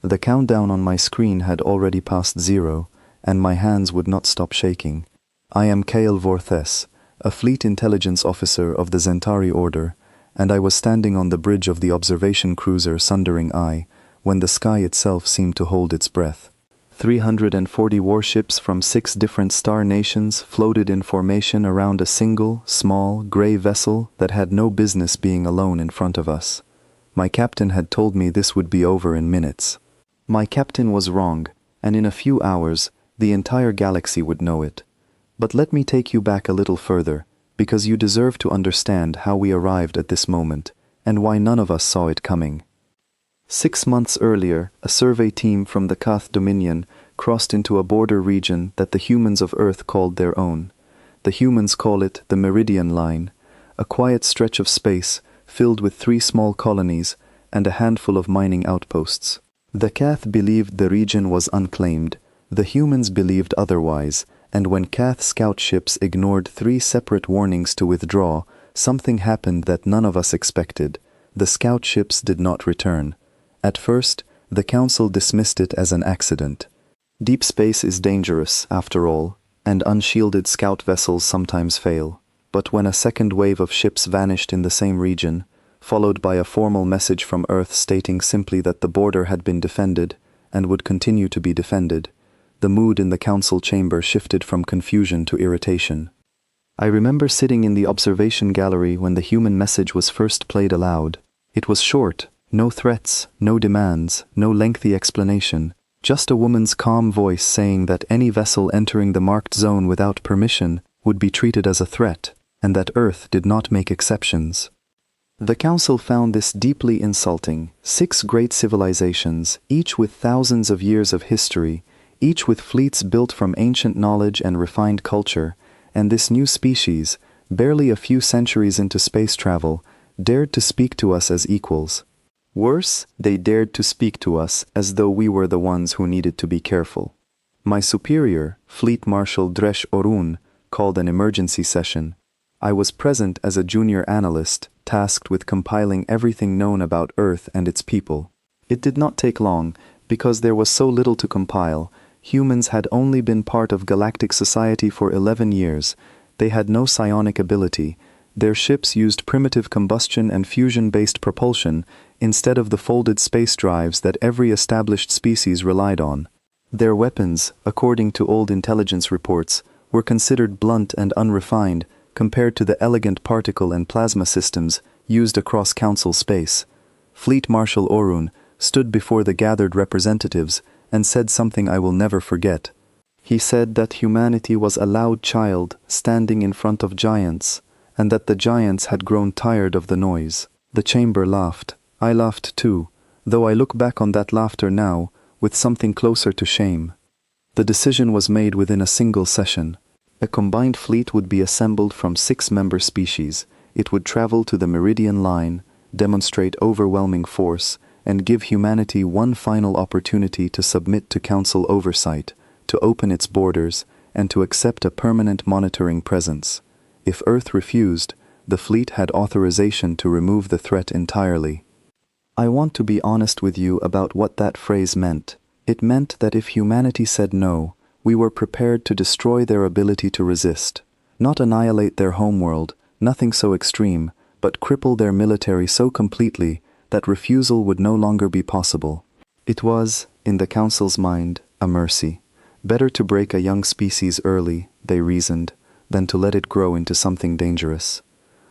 The countdown on my screen had already passed 0, and my hands would not stop shaking. I am Kael Vorthes, a fleet intelligence officer of the Zentari Order, and I was standing on the bridge of the observation cruiser Sundering Eye when the sky itself seemed to hold its breath. 340 warships from 6 different star nations floated in formation around a single, small, gray vessel that had no business being alone in front of us. My captain had told me this would be over in minutes. My captain was wrong, and in a few hours, the entire galaxy would know it. But let me take you back a little further, because you deserve to understand how we arrived at this moment, and why none of us saw it coming. 6 months earlier, a survey team from the Kath Dominion crossed into a border region that the humans of Earth called their own. The humans call it the Meridian Line, a quiet stretch of space filled with 3 small colonies and a handful of mining outposts. The Kath believed the region was unclaimed. The humans believed otherwise, and when Kath scout ships ignored 3 separate warnings to withdraw, something happened that none of us expected. The scout ships did not return. At first, the Council dismissed it as an accident. Deep space is dangerous, after all, and unshielded scout vessels sometimes fail. But when a second wave of ships vanished in the same region, followed by a formal message from Earth stating simply that the border had been defended and would continue to be defended, the mood in the Council chamber shifted from confusion to irritation. I remember sitting in the observation gallery when the human message was first played aloud. It was short. No threats, no demands, no lengthy explanation, just a woman's calm voice saying that any vessel entering the marked zone without permission would be treated as a threat, and that Earth did not make exceptions. The Council found this deeply insulting. 6 great civilizations, each with thousands of years of history, each with fleets built from ancient knowledge and refined culture, and this new species, barely a few centuries into space travel, dared to speak to us as equals. Worse, they dared to speak to us as though we were the ones who needed to be careful. My superior, Fleet Marshal Dresh Orun, called an emergency session. I was present as a junior analyst, tasked with compiling everything known about Earth and its people. It did not take long, because there was so little to compile. Humans had only been part of galactic society for 11 years. They had no psionic ability. Their ships used primitive combustion and fusion-based propulsion instead of the folded space drives that every established species relied on. Their weapons, according to old intelligence reports, were considered blunt and unrefined compared to the elegant particle and plasma systems used across Council space. Fleet Marshal Orun stood before the gathered representatives and said something I will never forget. He said that humanity was a loud child standing in front of giants, and that the giants had grown tired of the noise. The chamber laughed. I laughed too, though I look back on that laughter now with something closer to shame. The decision was made within a single session. A combined fleet would be assembled from 6 member species. It would travel to the Meridian Line, demonstrate overwhelming force, and give humanity one final opportunity to submit to Council oversight, to open its borders, and to accept a permanent monitoring presence. If Earth refused, the fleet had authorization to remove the threat entirely. I want to be honest with you about what that phrase meant. It meant that if humanity said no, we were prepared to destroy their ability to resist. Not annihilate their homeworld, nothing so extreme, but cripple their military so completely that refusal would no longer be possible. It was, in the Council's mind, a mercy. Better to break a young species early, they reasoned, than to let it grow into something dangerous.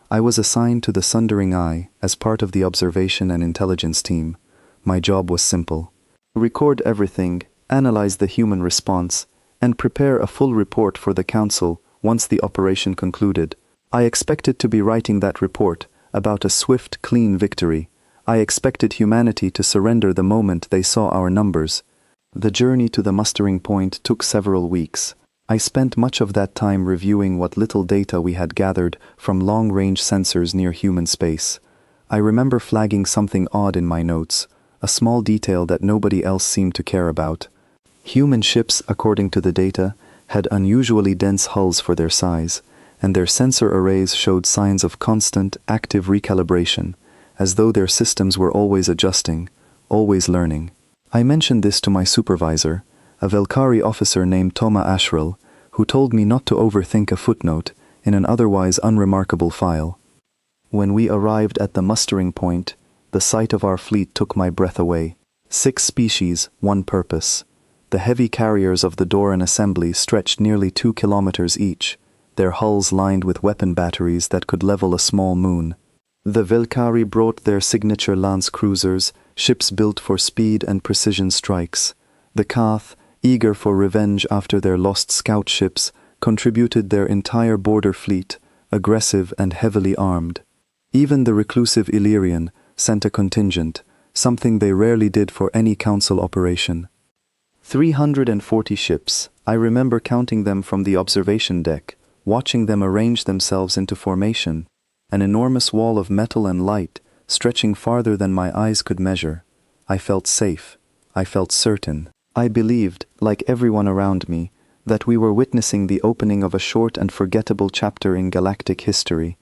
I was assigned to the Sundering Eye as part of the observation and intelligence team. My job was simple. Record everything, analyze the human response, and prepare a full report for the Council once the operation concluded. I expected to be writing that report about a swift, clean victory. I expected humanity to surrender the moment they saw our numbers. The journey to the mustering point took several weeks. I spent much of that time reviewing what little data we had gathered from long-range sensors near human space. I remember flagging something odd in my notes, a small detail that nobody else seemed to care about. Human ships, according to the data, had unusually dense hulls for their size, and their sensor arrays showed signs of constant, active recalibration, as though their systems were always adjusting, always learning. I mentioned this to my supervisor, a Velkari officer named Toma Ashril, who told me not to overthink a footnote in an otherwise unremarkable file. When we arrived at the mustering point, the sight of our fleet took my breath away. 6 species, 1 purpose. The heavy carriers of the Doran assembly stretched nearly 2 kilometers each, their hulls lined with weapon batteries that could level a small moon. The Velkari brought their signature lance cruisers, ships built for speed and precision strikes. The Kath, eager for revenge after their lost scout ships, contributed their entire border fleet, aggressive and heavily armed. Even the reclusive Illyrian sent a contingent, something they rarely did for any council operation. 340 ships. I remember counting them from the observation deck, watching them arrange themselves into formation, an enormous wall of metal and light, stretching farther than my eyes could measure. I felt safe. I felt certain. I believed, like everyone around me, that we were witnessing the opening of a short and forgettable chapter in galactic history.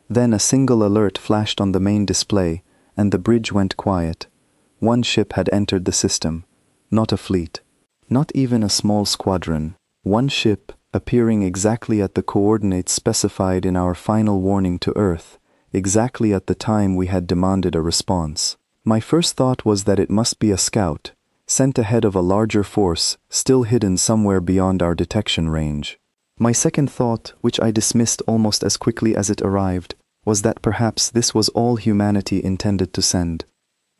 Then a single alert flashed on the main display, and the bridge went quiet. 1 ship had entered the system. Not a fleet. Not even a small squadron. 1 ship, appearing exactly at the coordinates specified in our final warning to Earth, exactly at the time we had demanded a response. My first thought was that it must be a scout, sent ahead of a larger force, still hidden somewhere beyond our detection range. My second thought, which I dismissed almost as quickly as it arrived, was that perhaps this was all humanity intended to send.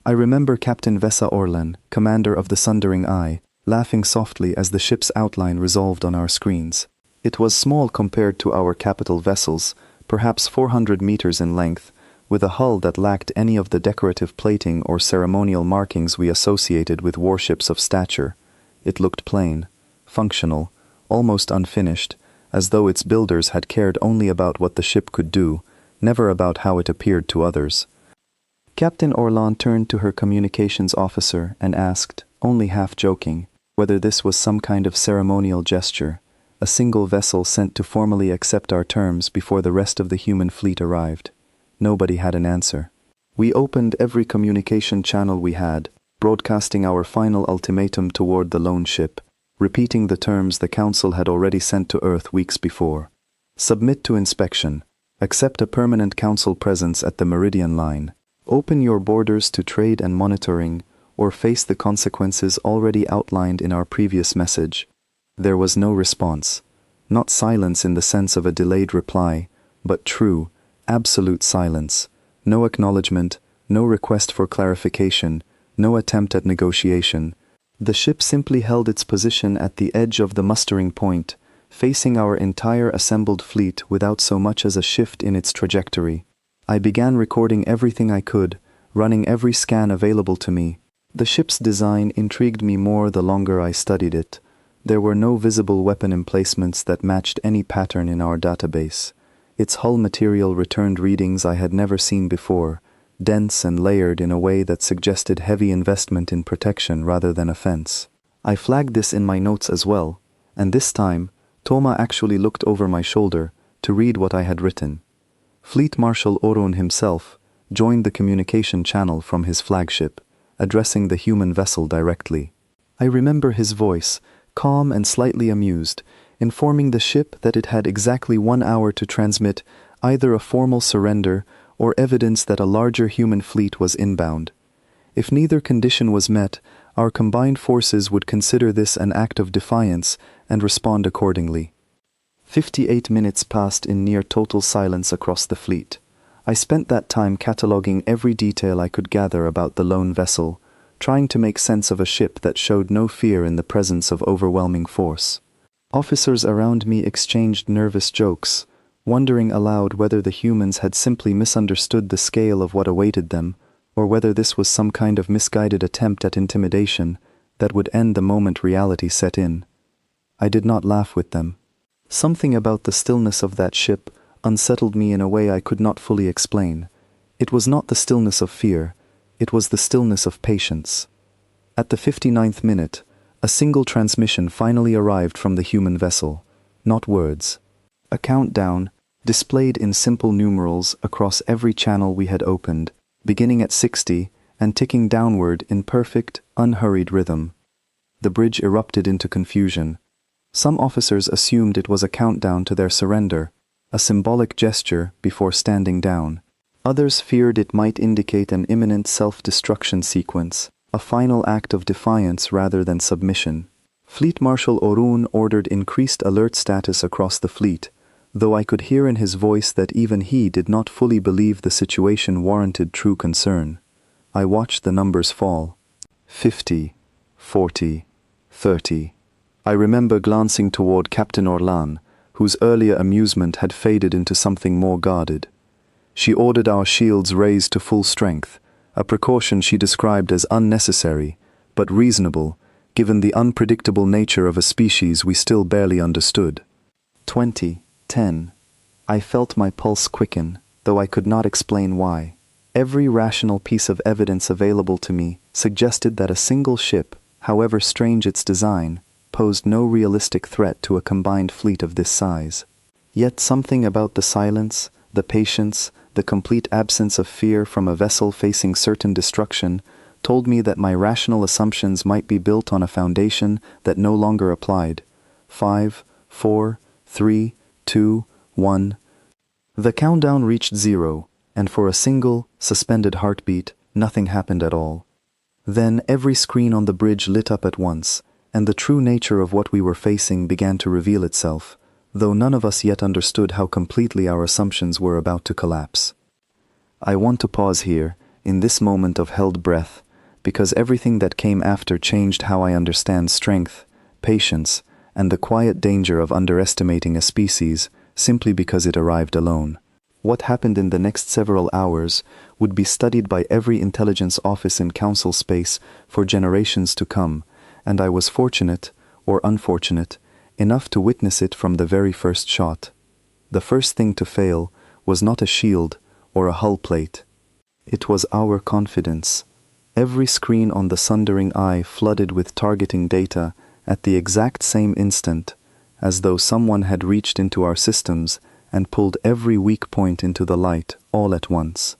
I remember Captain Vesa Orlan, commander of the Sundering Eye, laughing softly as the ship's outline resolved on our screens. It was small compared to our capital vessels, perhaps 400 meters in length, with a hull that lacked any of the decorative plating or ceremonial markings we associated with warships of stature. It looked plain, functional, almost unfinished, as though its builders had cared only about what the ship could do, never about how it appeared to others. Captain Orlan turned to her communications officer and asked, only half joking, whether this was some kind of ceremonial gesture, a single vessel sent to formally accept our terms before the rest of the human fleet arrived. Nobody had an answer. We opened every communication channel we had, broadcasting our final ultimatum toward the lone ship, repeating the terms the Council had already sent to Earth weeks before. Submit to inspection. Accept a permanent Council presence at the Meridian Line. Open your borders to trade and monitoring, or face the consequences already outlined in our previous message. There was no response. Not silence in the sense of a delayed reply, but true, absolute silence. No acknowledgement, no request for clarification, no attempt at negotiation. The ship simply held its position at the edge of the mustering point, facing our entire assembled fleet without so much as a shift in its trajectory. I began recording everything I could, running every scan available to me. The ship's design intrigued me more the longer I studied it. There were no visible weapon emplacements that matched any pattern in our database. Its hull material returned readings I had never seen before, dense and layered in a way that suggested heavy investment in protection rather than offense. I flagged this in my notes as well, and this time, Toma actually looked over my shoulder to read what I had written. Fleet Marshal Orun himself joined the communication channel from his flagship, addressing the human vessel directly. I remember his voice, calm and slightly amused, informing the ship that it had exactly 1 hour to transmit either a formal surrender or evidence that a larger human fleet was inbound. If neither condition was met, our combined forces would consider this an act of defiance and respond accordingly. 58 minutes passed in near total silence across the fleet. I spent that time cataloging every detail I could gather about the lone vessel, trying to make sense of a ship that showed no fear in the presence of overwhelming force. Officers around me exchanged nervous jokes, wondering aloud whether the humans had simply misunderstood the scale of what awaited them, or whether this was some kind of misguided attempt at intimidation that would end the moment reality set in. I did not laugh with them. Something about the stillness of that ship unsettled me in a way I could not fully explain. It was not the stillness of fear, it was the stillness of patience. At the 59th minute, a single transmission finally arrived from the human vessel, not words. A countdown, displayed in simple numerals across every channel we had opened, beginning at 60 and ticking downward in perfect, unhurried rhythm. The bridge erupted into confusion. Some officers assumed it was a countdown to their surrender, a symbolic gesture before standing down. Others feared it might indicate an imminent self-destruction sequence, a final act of defiance rather than submission. Fleet Marshal Orun ordered increased alert status across the fleet, though I could hear in his voice that even he did not fully believe the situation warranted true concern. I watched the numbers fall. 50, 40, 30. I remember glancing toward Captain Orlan, whose earlier amusement had faded into something more guarded. She ordered our shields raised to full strength, a precaution she described as unnecessary, but reasonable, given the unpredictable nature of a species we still barely understood. 20, 10. I felt my pulse quicken, though I could not explain why. Every rational piece of evidence available to me suggested that a single ship, however strange its design, posed no realistic threat to a combined fleet of this size. Yet something about the silence, the patience, the complete absence of fear from a vessel facing certain destruction told me that my rational assumptions might be built on a foundation that no longer applied. 5, 4, 3, 2, 1. The countdown reached 0, and for a single, suspended heartbeat, nothing happened at all. Then every screen on the bridge lit up at once, and the true nature of what we were facing began to reveal itself, though none of us yet understood how completely our assumptions were about to collapse. I want to pause here, in this moment of held breath, because everything that came after changed how I understand strength, patience, and the quiet danger of underestimating a species simply because it arrived alone. What happened in the next several hours would be studied by every intelligence office in Council space for generations to come, and I was fortunate, or unfortunate, enough to witness it from the very first shot. The first thing to fail was not a shield or a hull plate. It was our confidence. Every screen on the sundering eye flooded with targeting data at the exact same instant, as though someone had reached into our systems and pulled every weak point into the light all at once.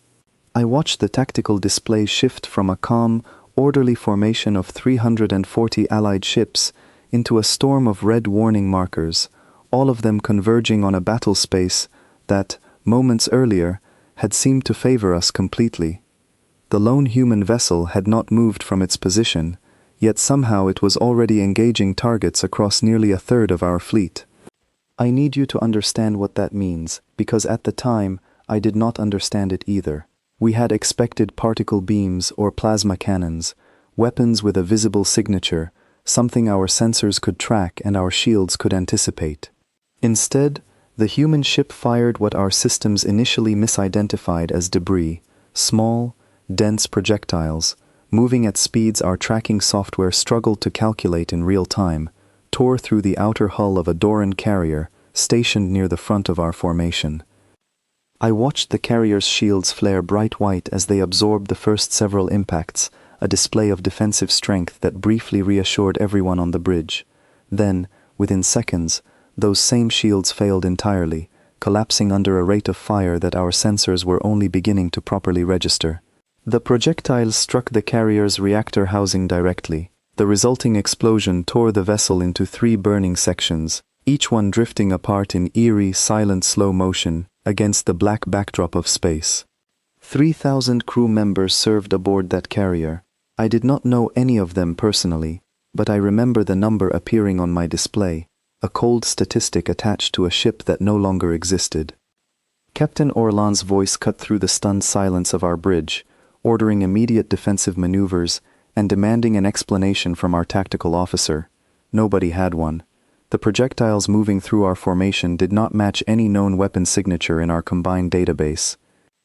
I watched the tactical display shift from a calm, orderly formation of 340 Allied ships into a storm of red warning markers, all of them converging on a battle space that, moments earlier, had seemed to favor us completely. The lone human vessel had not moved from its position, yet somehow it was already engaging targets across nearly a third of our fleet. I need you to understand what that means, because at the time, I did not understand it either. We had expected particle beams or plasma cannons, weapons with a visible signature, something our sensors could track and our shields could anticipate. Instead, the human ship fired what our systems initially misidentified as debris, small, dense projectiles, moving at speeds our tracking software struggled to calculate in real time, tore through the outer hull of a Doran carrier stationed near the front of our formation. I watched the carrier's shields flare bright white as they absorbed the first several impacts, a display of defensive strength that briefly reassured everyone on the bridge. Then, within seconds, those same shields failed entirely, collapsing under a rate of fire that our sensors were only beginning to properly register. The projectiles struck the carrier's reactor housing directly. The resulting explosion tore the vessel into 3 burning sections, each one drifting apart in eerie, silent slow motion against the black backdrop of space. 3,000 crew members served aboard that carrier. I did not know any of them personally, but I remember the number appearing on my display, a cold statistic attached to a ship that no longer existed. Captain Orlan's voice cut through the stunned silence of our bridge, ordering immediate defensive maneuvers and demanding an explanation from our tactical officer. Nobody had one. The projectiles moving through our formation did not match any known weapon signature in our combined database.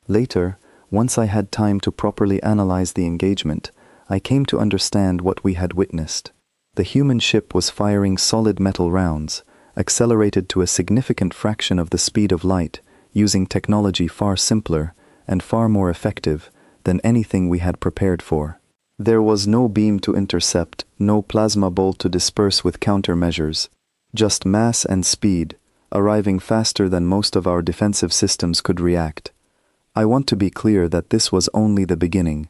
Later, once I had time to properly analyze the engagement, I came to understand what we had witnessed. The human ship was firing solid metal rounds, accelerated to a significant fraction of the speed of light, using technology far simpler and far more effective than anything we had prepared for. There was no beam to intercept, no plasma bolt to disperse with countermeasures, just mass and speed, arriving faster than most of our defensive systems could react. I want to be clear that this was only the beginning.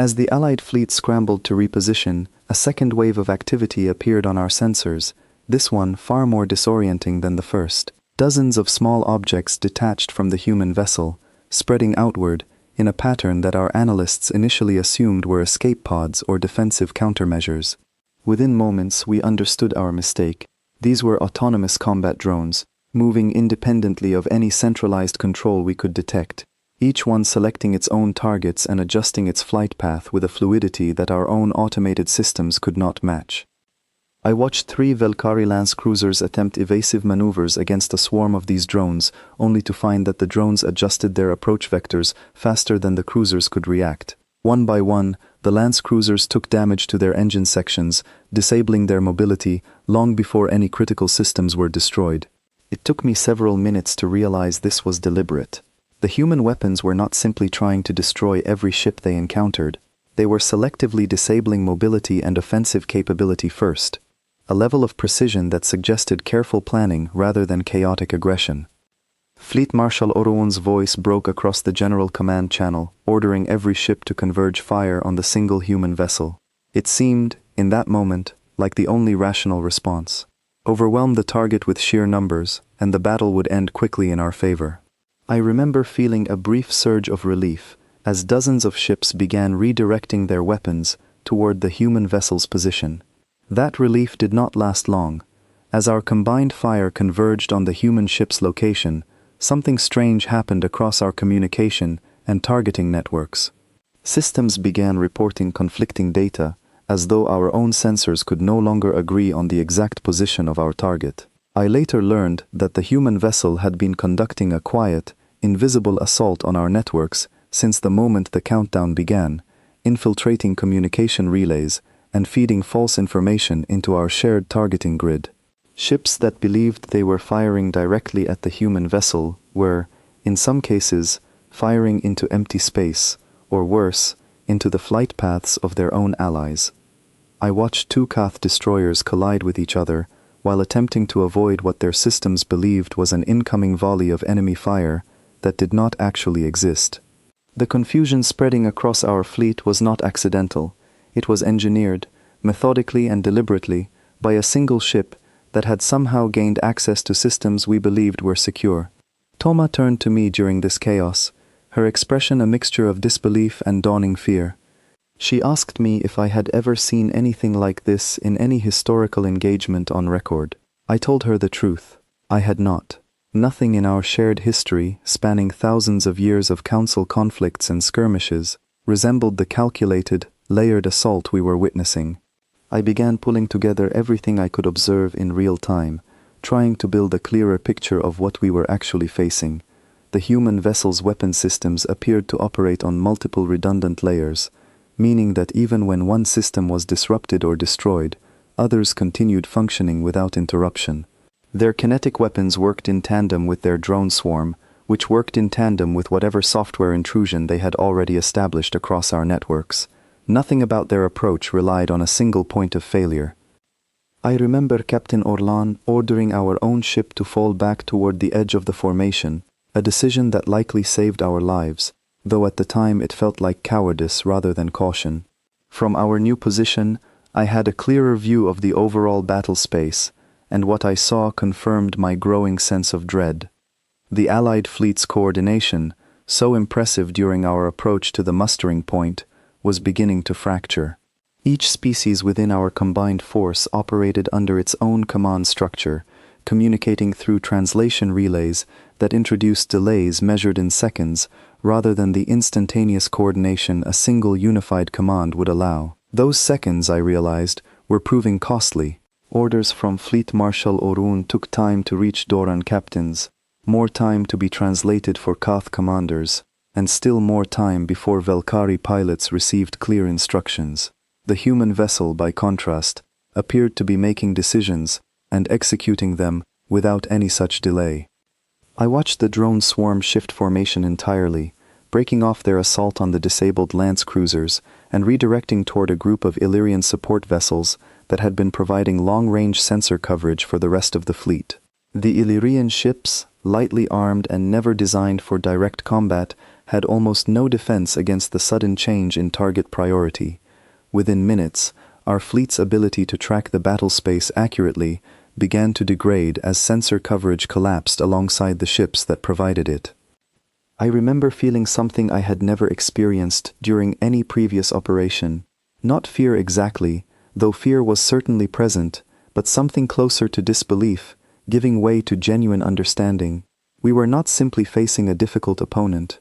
As the Allied fleet scrambled to reposition, a second wave of activity appeared on our sensors, this one far more disorienting than the first. Dozens of small objects detached from the human vessel, spreading outward in a pattern that our analysts initially assumed were escape pods or defensive countermeasures. Within moments, we understood our mistake. These were autonomous combat drones, moving independently of any centralized control we could detect, each one selecting its own targets and adjusting its flight path with a fluidity that our own automated systems could not match. I watched 3 Valkyrie Lance cruisers attempt evasive maneuvers against a swarm of these drones, only to find that the drones adjusted their approach vectors faster than the cruisers could react. One by one, the Lance cruisers took damage to their engine sections, disabling their mobility long before any critical systems were destroyed. It took me several minutes to realize this was deliberate. The human weapons were not simply trying to destroy every ship they encountered. They were selectively disabling mobility and offensive capability first, a level of precision that suggested careful planning rather than chaotic aggression. Fleet Marshal Orun's voice broke across the general command channel, ordering every ship to converge fire on the single human vessel. It seemed, in that moment, like the only rational response. Overwhelm the target with sheer numbers, and the battle would end quickly in our favor. I remember feeling a brief surge of relief as dozens of ships began redirecting their weapons toward the human vessel's position. That relief did not last long. As our combined fire converged on the human ship's location, something strange happened across our communication and targeting networks. Systems began reporting conflicting data, as though our own sensors could no longer agree on the exact position of our target. I later learned that the human vessel had been conducting a quiet, invisible assault on our networks since the moment the countdown began, infiltrating communication relays and feeding false information into our shared targeting grid. Ships that believed they were firing directly at the human vessel were, in some cases, firing into empty space, or worse, into the flight paths of their own allies. I watched 2 Kath destroyers collide with each other while attempting to avoid what their systems believed was an incoming volley of enemy fire that did not actually exist. The confusion spreading across our fleet was not accidental. It was engineered, methodically and deliberately, by a single ship that had somehow gained access to systems we believed were secure. Toma turned to me during this chaos, her expression a mixture of disbelief and dawning fear. She asked me if I had ever seen anything like this in any historical engagement on record. I told her the truth. I had not. Nothing in our shared history, spanning thousands of years of council conflicts and skirmishes, resembled the calculated, layered assault we were witnessing. I began pulling together everything I could observe in real time, trying to build a clearer picture of what we were actually facing. The human vessel's weapon systems appeared to operate on multiple redundant layers, meaning that even when one system was disrupted or destroyed, others continued functioning without interruption. Their kinetic weapons worked in tandem with their drone swarm, which worked in tandem with whatever software intrusion they had already established across our networks. Nothing about their approach relied on a single point of failure. I remember Captain Orlan ordering our own ship to fall back toward the edge of the formation, a decision that likely saved our lives, though at the time it felt like cowardice rather than caution. From our new position, I had a clearer view of the overall battle space, and what I saw confirmed my growing sense of dread. The Allied fleet's coordination, so impressive during our approach to the mustering point, was beginning to fracture. Each species within our combined force operated under its own command structure, communicating through translation relays that introduced delays measured in seconds rather than the instantaneous coordination a single unified command would allow. Those seconds, I realized, were proving costly. Orders from Fleet Marshal Orun took time to reach Doran captains, more time to be translated for Kath commanders, and still more time before Valkyrie pilots received clear instructions. The human vessel, by contrast, appeared to be making decisions and executing them without any such delay. I watched the drone swarm shift formation entirely, breaking off their assault on the disabled lance cruisers and redirecting toward a group of Illyrian support vessels that had been providing long-range sensor coverage for the rest of the fleet. The Illyrian ships, lightly armed and never designed for direct combat, had almost no defense against the sudden change in target priority. Within minutes, our fleet's ability to track the battle space accurately began to degrade as sensor coverage collapsed alongside the ships that provided it. I remember feeling something I had never experienced during any previous operation. Not fear exactly, though fear was certainly present, but something closer to disbelief, giving way to genuine understanding. We were not simply facing a difficult opponent.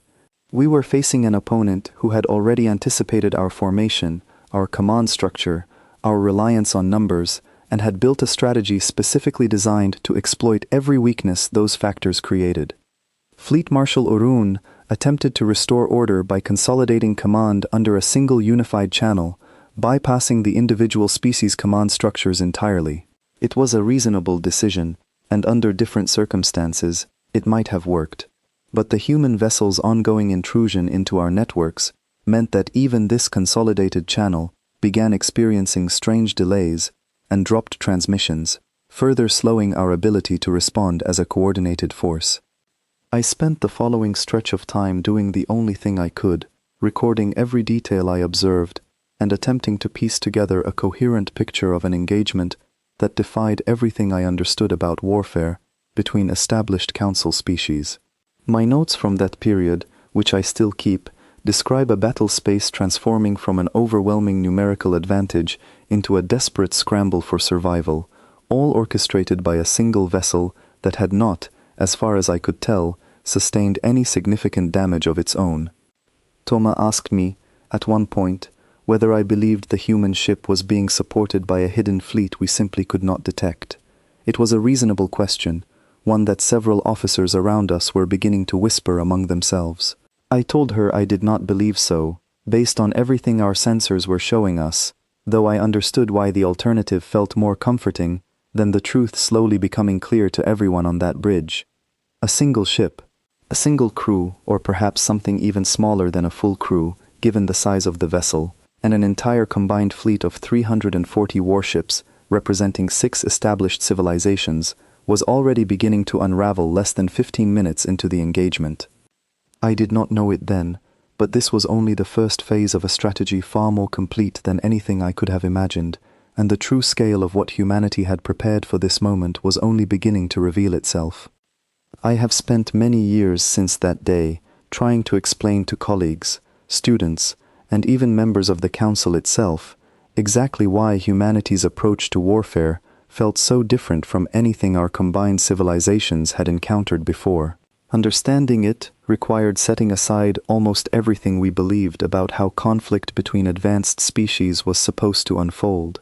We were facing an opponent who had already anticipated our formation, our command structure, our reliance on numbers, and had built a strategy specifically designed to exploit every weakness those factors created. Fleet Marshal Orun attempted to restore order by consolidating command under a single unified channel, bypassing the individual species command structures entirely. It was a reasonable decision, and under different circumstances, it might have worked. But the human vessel's ongoing intrusion into our networks meant that even this consolidated channel began experiencing strange delays and dropped transmissions, further slowing our ability to respond as a coordinated force. I spent the following stretch of time doing the only thing I could, recording every detail I observed, and attempting to piece together a coherent picture of an engagement that defied everything I understood about warfare between established council species. My notes from that period, which I still keep, describe a battle space transforming from an overwhelming numerical advantage into a desperate scramble for survival, all orchestrated by a single vessel that had not, as far as I could tell, sustained any significant damage of its own. Toma asked me, at one point, whether I believed the human ship was being supported by a hidden fleet we simply could not detect. It was a reasonable question, one that several officers around us were beginning to whisper among themselves. I told her I did not believe so, based on everything our sensors were showing us, though I understood why the alternative felt more comforting than the truth slowly becoming clear to everyone on that bridge. A single ship, a single crew, or perhaps something even smaller than a full crew, given the size of the vessel, and an entire combined fleet of 340 warships, representing 6 established civilizations, was already beginning to unravel less than 15 minutes into the engagement. I did not know it then, but this was only the first phase of a strategy far more complete than anything I could have imagined, and the true scale of what humanity had prepared for this moment was only beginning to reveal itself. I have spent many years since that day trying to explain to colleagues, students, and even members of the Council itself exactly why humanity's approach to warfare felt so different from anything our combined civilizations had encountered before. Understanding it required setting aside almost everything we believed about how conflict between advanced species was supposed to unfold.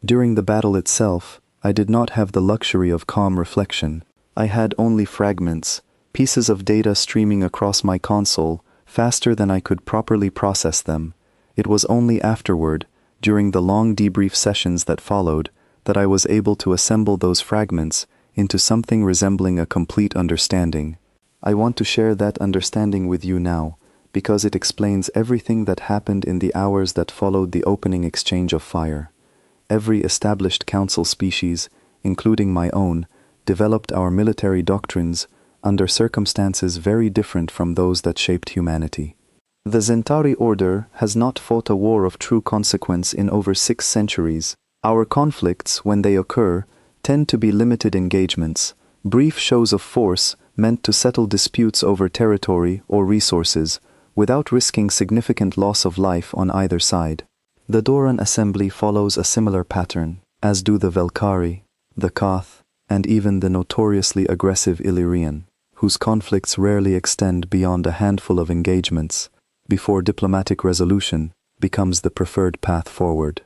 During the battle itself, I did not have the luxury of calm reflection. I had only fragments, pieces of data streaming across my console, faster than I could properly process them. It was only afterward, during the long debrief sessions that followed, that I was able to assemble those fragments into something resembling a complete understanding. I want to share that understanding with you now, because it explains everything that happened in the hours that followed the opening exchange of fire. Every established council species, including my own, developed our military doctrines under circumstances very different from those that shaped humanity. The Zentari Order has not fought a war of true consequence in over 6 centuries. Our conflicts, when they occur, tend to be limited engagements, brief shows of force meant to settle disputes over territory or resources, without risking significant loss of life on either side. The Doran Assembly follows a similar pattern, as do the Velkari, the Koth, and even the notoriously aggressive Illyrian, whose conflicts rarely extend beyond a handful of engagements, before diplomatic resolution becomes the preferred path forward.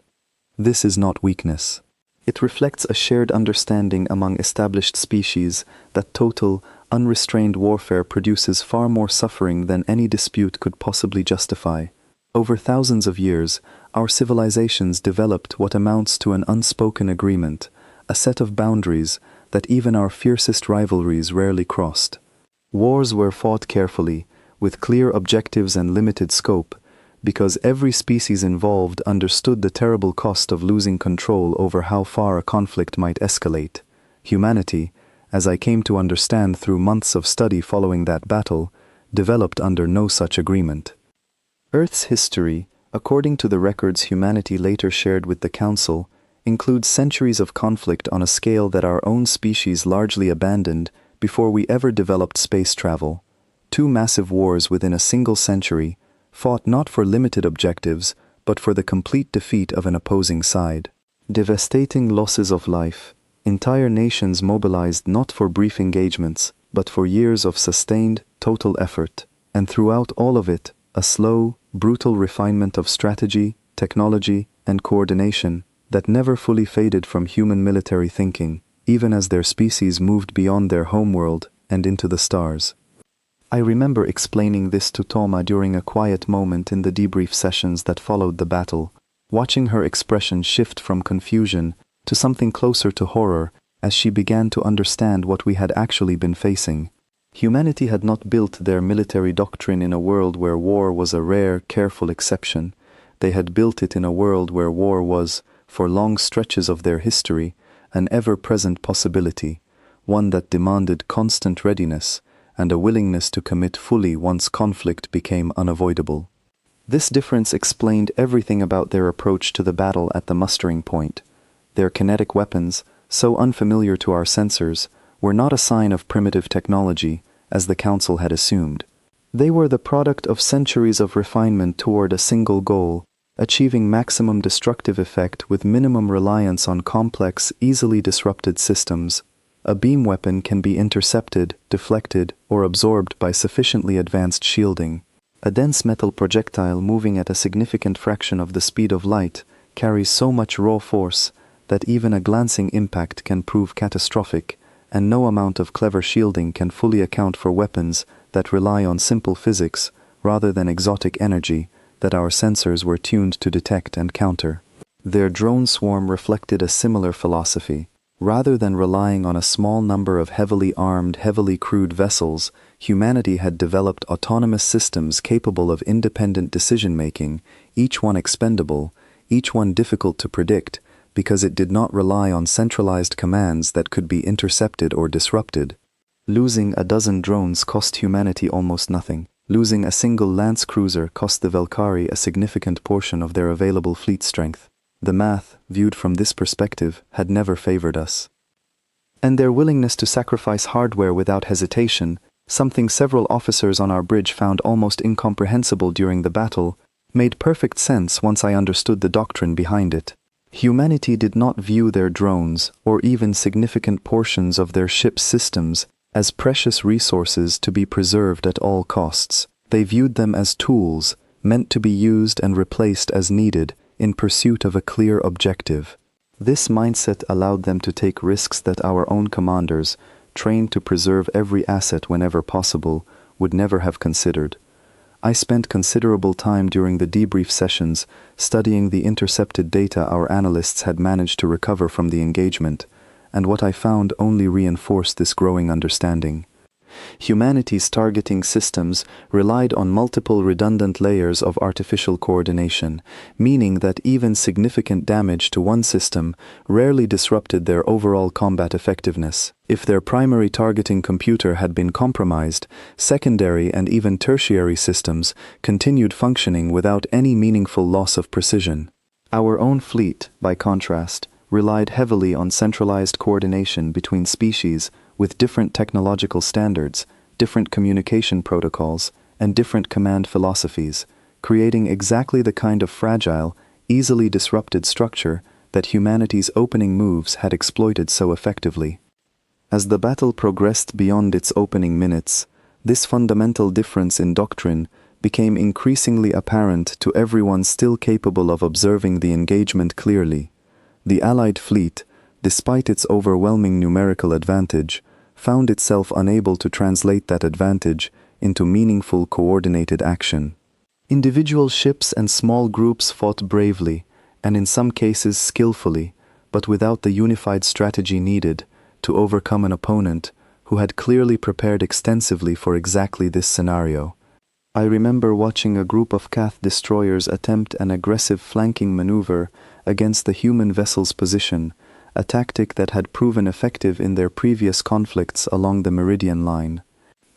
This is not weakness. It reflects a shared understanding among established species that total, unrestrained warfare produces far more suffering than any dispute could possibly justify. Over thousands of years, our civilizations developed what amounts to an unspoken agreement, a set of boundaries that even our fiercest rivalries rarely crossed. Wars were fought carefully, with clear objectives and limited scope, because every species involved understood the terrible cost of losing control over how far a conflict might escalate. Humanity, as I came to understand through months of study following that battle, developed under no such agreement. Earth's history, according to the records humanity later shared with the Council, includes centuries of conflict on a scale that our own species largely abandoned before we ever developed space travel. Two massive wars within a single century, fought not for limited objectives, but for the complete defeat of an opposing side. Devastating losses of life, entire nations mobilized not for brief engagements, but for years of sustained, total effort, and throughout all of it, a slow, brutal refinement of strategy, technology, and coordination that never fully faded from human military thinking, even as their species moved beyond their homeworld and into the stars. I remember explaining this to Toma during a quiet moment in the debrief sessions that followed the battle, watching her expression shift from confusion to something closer to horror as she began to understand what we had actually been facing. Humanity had not built their military doctrine in a world where war was a rare, careful exception. They had built it in a world where war was, for long stretches of their history, an ever-present possibility, one that demanded constant readiness and a willingness to commit fully once conflict became unavoidable. This difference explained everything about their approach to the battle at the mustering point. Their kinetic weapons, so unfamiliar to our sensors, were not a sign of primitive technology, as the Council had assumed. They were the product of centuries of refinement toward a single goal, achieving maximum destructive effect with minimum reliance on complex, easily disrupted systems. A beam weapon can be intercepted, deflected, or absorbed by sufficiently advanced shielding. A dense metal projectile moving at a significant fraction of the speed of light carries so much raw force that even a glancing impact can prove catastrophic, and no amount of clever shielding can fully account for weapons that rely on simple physics rather than exotic energy that our sensors were tuned to detect and counter. Their drone swarm reflected a similar philosophy. Rather than relying on a small number of heavily armed, heavily crewed vessels, humanity had developed autonomous systems capable of independent decision-making, each one expendable, each one difficult to predict, because it did not rely on centralized commands that could be intercepted or disrupted. Losing a dozen drones cost humanity almost nothing. Losing a single Lance cruiser cost the Valkyrie a significant portion of their available fleet strength. The math, viewed from this perspective, had never favored us. And their willingness to sacrifice hardware without hesitation, something several officers on our bridge found almost incomprehensible during the battle, made perfect sense once I understood the doctrine behind it. Humanity did not view their drones, or even significant portions of their ship's systems, as precious resources to be preserved at all costs. They viewed them as tools, meant to be used and replaced as needed, in pursuit of a clear objective. This mindset allowed them to take risks that our own commanders, trained to preserve every asset whenever possible, would never have considered. I spent considerable time during the debrief sessions studying the intercepted data our analysts had managed to recover from the engagement, and what I found only reinforced this growing understanding. Humanity's targeting systems relied on multiple redundant layers of artificial coordination, meaning that even significant damage to one system rarely disrupted their overall combat effectiveness. If their primary targeting computer had been compromised, secondary and even tertiary systems continued functioning without any meaningful loss of precision. Our own fleet, by contrast, relied heavily on centralized coordination between species with different technological standards, different communication protocols, and different command philosophies, creating exactly the kind of fragile, easily disrupted structure that humanity's opening moves had exploited so effectively. As the battle progressed beyond its opening minutes, this fundamental difference in doctrine became increasingly apparent to everyone still capable of observing the engagement clearly. The Allied fleet, despite its overwhelming numerical advantage, found itself unable to translate that advantage into meaningful coordinated action. Individual ships and small groups fought bravely, and in some cases skillfully, but without the unified strategy needed to overcome an opponent who had clearly prepared extensively for exactly this scenario. I remember watching a group of Cath destroyers attempt an aggressive flanking maneuver against the human vessel's position, a tactic that had proven effective in their previous conflicts along the Meridian Line.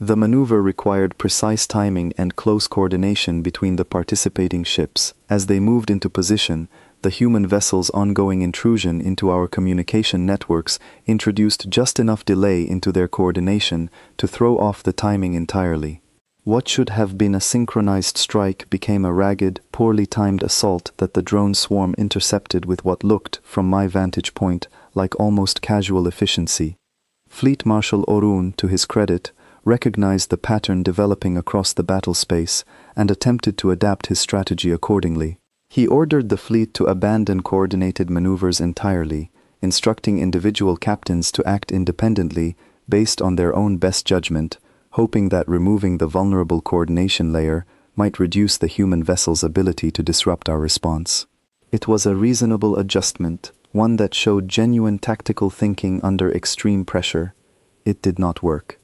The maneuver required precise timing and close coordination between the participating ships. As they moved into position, the human vessel's ongoing intrusion into our communication networks introduced just enough delay into their coordination to throw off the timing entirely. What should have been a synchronized strike became a ragged, poorly timed assault that the drone swarm intercepted with what looked, from my vantage point, like almost casual efficiency. Fleet Marshal Orun, to his credit, recognized the pattern developing across the battle space and attempted to adapt his strategy accordingly. He ordered the fleet to abandon coordinated maneuvers entirely, instructing individual captains to act independently based on their own best judgment, hoping that removing the vulnerable coordination layer might reduce the human vessel's ability to disrupt our response. It was a reasonable adjustment, one that showed genuine tactical thinking under extreme pressure. It did not work.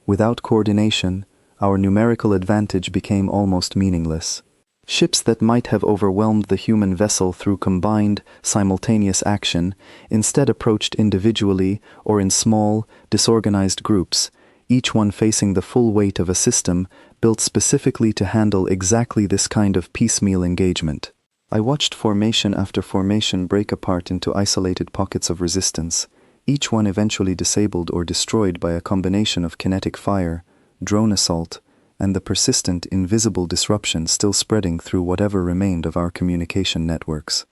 Without coordination, our numerical advantage became almost meaningless. Ships that might have overwhelmed the human vessel through combined, simultaneous action instead approached individually or in small, disorganized groups, each one facing the full weight of a system built specifically to handle exactly this kind of piecemeal engagement. I watched formation after formation break apart into isolated pockets of resistance, each one eventually disabled or destroyed by a combination of kinetic fire, drone assault, and the persistent, invisible disruption still spreading through whatever remained of our communication networks.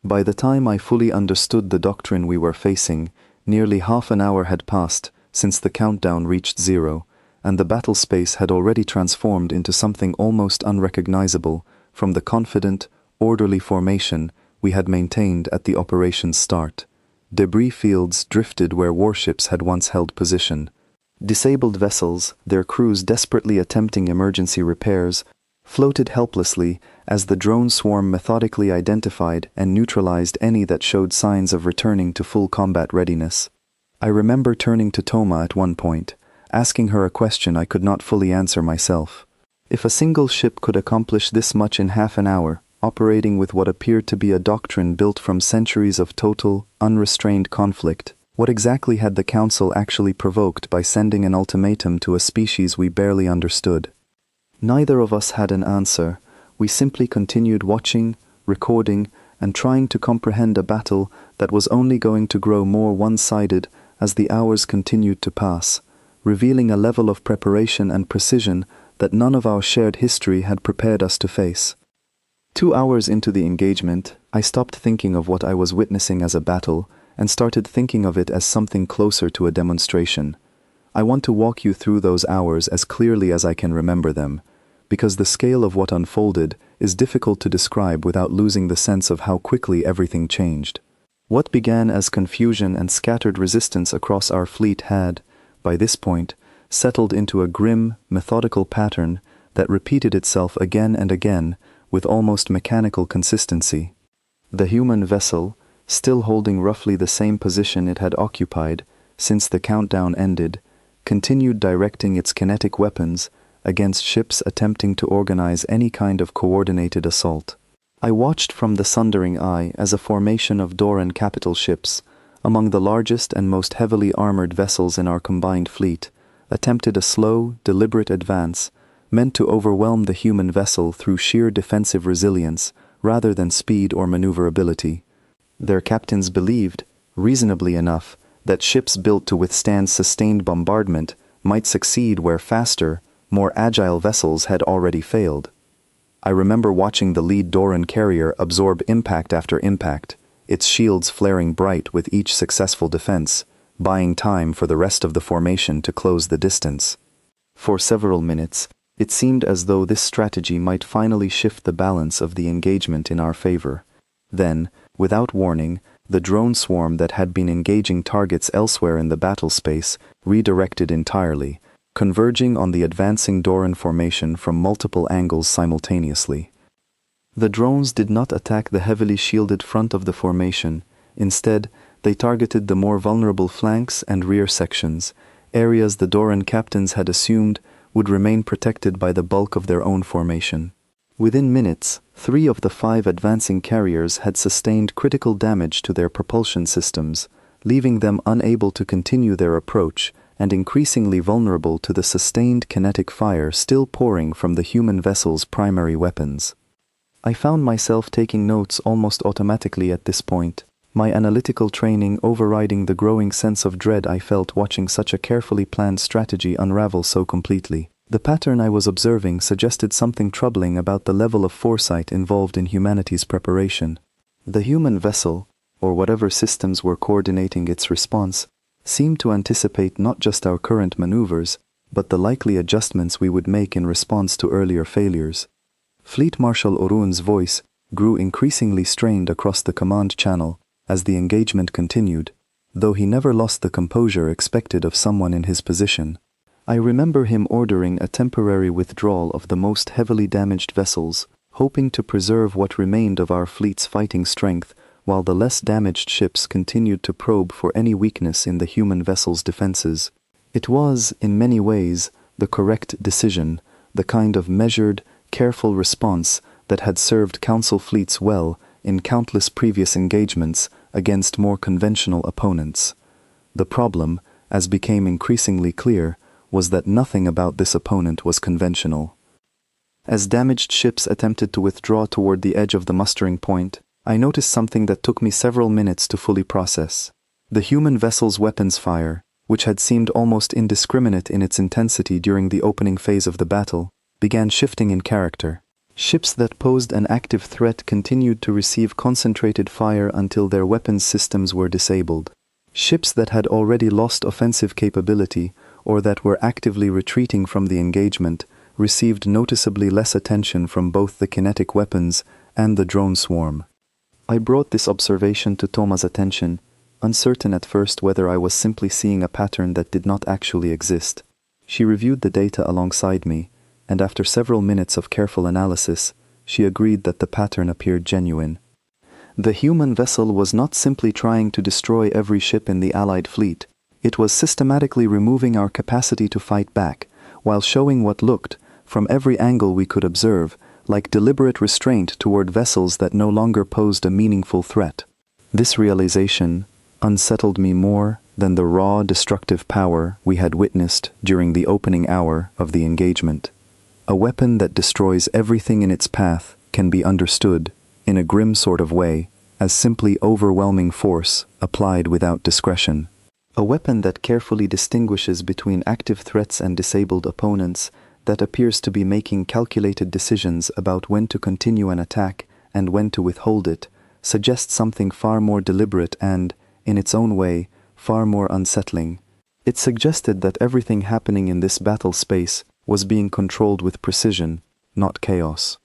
By the time I fully understood the doctrine we were facing, nearly half an hour had passed since the countdown reached 0, and the battle space had already transformed into something almost unrecognizable from the confident, orderly formation we had maintained at the operation's start. Debris fields drifted where warships had once held position. Disabled vessels, their crews desperately attempting emergency repairs, floated helplessly as the drone swarm methodically identified and neutralized any that showed signs of returning to full combat readiness. I remember turning to Toma at one point, asking her a question I could not fully answer myself. If a single ship could accomplish this much in half an hour, operating with what appeared to be a doctrine built from centuries of total, unrestrained conflict, what exactly had the Council actually provoked by sending an ultimatum to a species we barely understood? Neither of us had an answer. We simply continued watching, recording, and trying to comprehend a battle that was only going to grow more one-sided as the hours continued to pass, revealing a level of preparation and precision that none of our shared history had prepared us to face. 2 hours into the engagement, I stopped thinking of what I was witnessing as a battle and started thinking of it as something closer to a demonstration. I want to walk you through those hours as clearly as I can remember them, because the scale of what unfolded is difficult to describe without losing the sense of how quickly everything changed. What began as confusion and scattered resistance across our fleet had, by this point, settled into a grim, methodical pattern that repeated itself again and again with almost mechanical consistency. The human vessel, still holding roughly the same position it had occupied since the countdown ended, continued directing its kinetic weapons against ships attempting to organize any kind of coordinated assault. I watched from the sundering eye as a formation of Doran capital ships, among the largest and most heavily armored vessels in our combined fleet, attempted a slow, deliberate advance meant to overwhelm the human vessel through sheer defensive resilience rather than speed or maneuverability. Their captains believed, reasonably enough, that ships built to withstand sustained bombardment might succeed where faster, more agile vessels had already failed. I remember watching the lead Doran carrier absorb impact after impact, its shields flaring bright with each successful defense, buying time for the rest of the formation to close the distance. For several minutes, it seemed as though this strategy might finally shift the balance of the engagement in our favor. Then, without warning, the drone swarm that had been engaging targets elsewhere in the battle space redirected entirely, converging on the advancing Doran formation from multiple angles simultaneously. The drones did not attack the heavily shielded front of the formation. Instead, they targeted the more vulnerable flanks and rear sections, areas the Doran captains had assumed would remain protected by the bulk of their own formation. Within minutes, 3 of the 5 advancing carriers had sustained critical damage to their propulsion systems, leaving them unable to continue their approach and increasingly vulnerable to the sustained kinetic fire still pouring from the human vessel's primary weapons. I found myself taking notes almost automatically at this point, my analytical training overriding the growing sense of dread I felt watching such a carefully planned strategy unravel so completely. The pattern I was observing suggested something troubling about the level of foresight involved in humanity's preparation. The human vessel, or whatever systems were coordinating its response, seemed to anticipate not just our current maneuvers, but the likely adjustments we would make in response to earlier failures. Fleet Marshal Orun's voice grew increasingly strained across the command channel as the engagement continued, though he never lost the composure expected of someone in his position. I remember him ordering a temporary withdrawal of the most heavily damaged vessels, hoping to preserve what remained of our fleet's fighting strength while the less damaged ships continued to probe for any weakness in the human vessel's defenses. It was, in many ways, the correct decision, the kind of measured, careful response that had served Council fleets well in countless previous engagements against more conventional opponents. The problem, as became increasingly clear, was that nothing about this opponent was conventional. As damaged ships attempted to withdraw toward the edge of the mustering point, I noticed something that took me several minutes to fully process. The human vessel's weapons fire, which had seemed almost indiscriminate in its intensity during the opening phase of the battle, began shifting in character. Ships that posed an active threat continued to receive concentrated fire until their weapons systems were disabled. Ships that had already lost offensive capability or that were actively retreating from the engagement received noticeably less attention from both the kinetic weapons and the drone swarm. I brought this observation to Thoma's attention, uncertain at first whether I was simply seeing a pattern that did not actually exist. She reviewed the data alongside me, and after several minutes of careful analysis, she agreed that the pattern appeared genuine. The human vessel was not simply trying to destroy every ship in the Allied fleet, it was systematically removing our capacity to fight back, while showing what looked, from every angle we could observe, like deliberate restraint toward vessels that no longer posed a meaningful threat. This realization unsettled me more than the raw, destructive power we had witnessed during the opening hour of the engagement. A weapon that destroys everything in its path can be understood, in a grim sort of way, as simply overwhelming force applied without discretion. A weapon that carefully distinguishes between active threats and disabled opponents, that appears to be making calculated decisions about when to continue an attack and when to withhold it, suggests something far more deliberate and, in its own way, far more unsettling. It suggested that everything happening in this battle space was being controlled with precision, not chaos.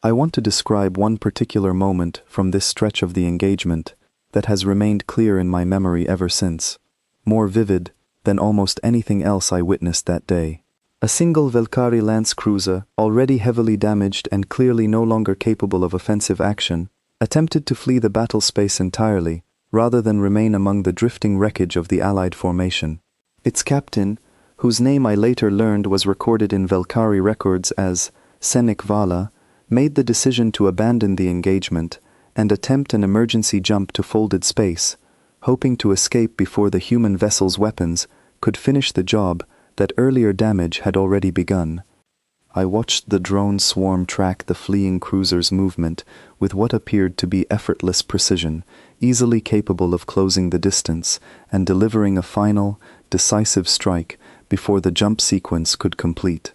I want to describe one particular moment from this stretch of the engagement that has remained clear in my memory ever since, more vivid than almost anything else I witnessed that day. A single Valkyrie Lance cruiser, already heavily damaged and clearly no longer capable of offensive action, attempted to flee the battle space entirely, rather than remain among the drifting wreckage of the Allied formation. Its captain, whose name I later learned was recorded in Valkyrie records as Senik Vala, made the decision to abandon the engagement and attempt an emergency jump to folded space, hoping to escape before the human vessel's weapons could finish the job that earlier damage had already begun. I watched the drone swarm track the fleeing cruiser's movement with what appeared to be effortless precision, easily capable of closing the distance and delivering a final, decisive strike before the jump sequence could complete.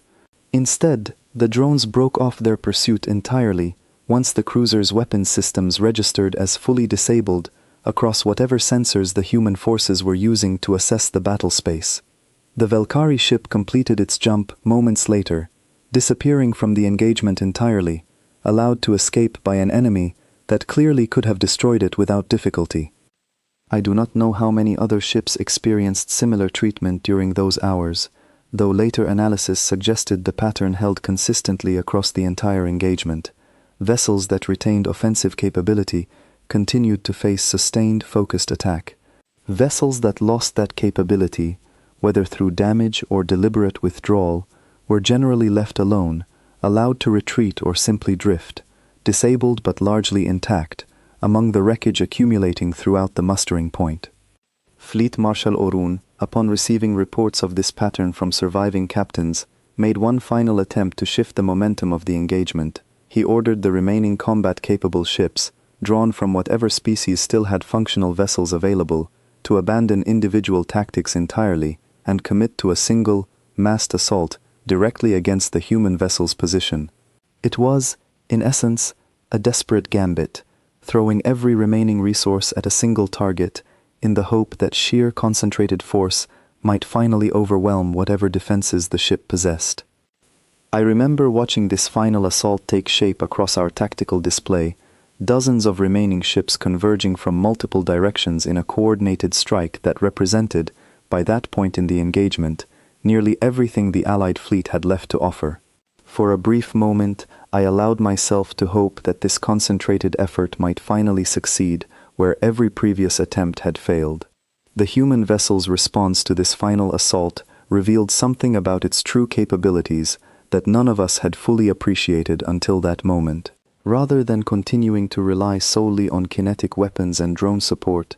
Instead, the drones broke off their pursuit entirely once the cruiser's weapons systems registered as fully disabled across whatever sensors the human forces were using to assess the battle space. The Valkyrie ship completed its jump moments later, disappearing from the engagement entirely, allowed to escape by an enemy that clearly could have destroyed it without difficulty. I do not know how many other ships experienced similar treatment during those hours, though later analysis suggested the pattern held consistently across the entire engagement. Vessels that retained offensive capability continued to face sustained, focused attack. Vessels that lost that capability, whether through damage or deliberate withdrawal, were generally left alone, allowed to retreat or simply drift, disabled but largely intact, among the wreckage accumulating throughout the mustering point. Fleet Marshal Orun upon receiving reports of this pattern from surviving captains, made one final attempt to shift the momentum of the engagement. He ordered the remaining combat-capable ships, drawn from whatever species still had functional vessels available, to abandon individual tactics entirely and commit to a single, massed assault directly against the human vessel's position. It was, in essence, a desperate gambit, throwing every remaining resource at a single target in the hope that sheer concentrated force might finally overwhelm whatever defenses the ship possessed. I remember watching this final assault take shape across our tactical display, dozens of remaining ships converging from multiple directions in a coordinated strike that represented, by that point in the engagement, nearly everything the Allied fleet had left to offer. For a brief moment, I allowed myself to hope that this concentrated effort might finally succeed where every previous attempt had failed. The human vessel's response to this final assault revealed something about its true capabilities that none of us had fully appreciated until that moment. Rather than continuing to rely solely on kinetic weapons and drone support,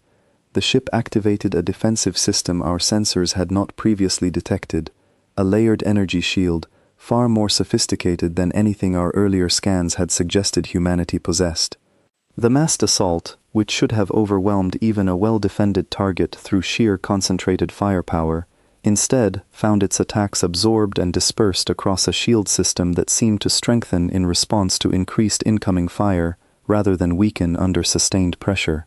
the ship activated a defensive system our sensors had not previously detected, a layered energy shield, far more sophisticated than anything our earlier scans had suggested humanity possessed. The massed assault, which should have overwhelmed even a well-defended target through sheer concentrated firepower, instead found its attacks absorbed and dispersed across a shield system that seemed to strengthen in response to increased incoming fire rather than weaken under sustained pressure.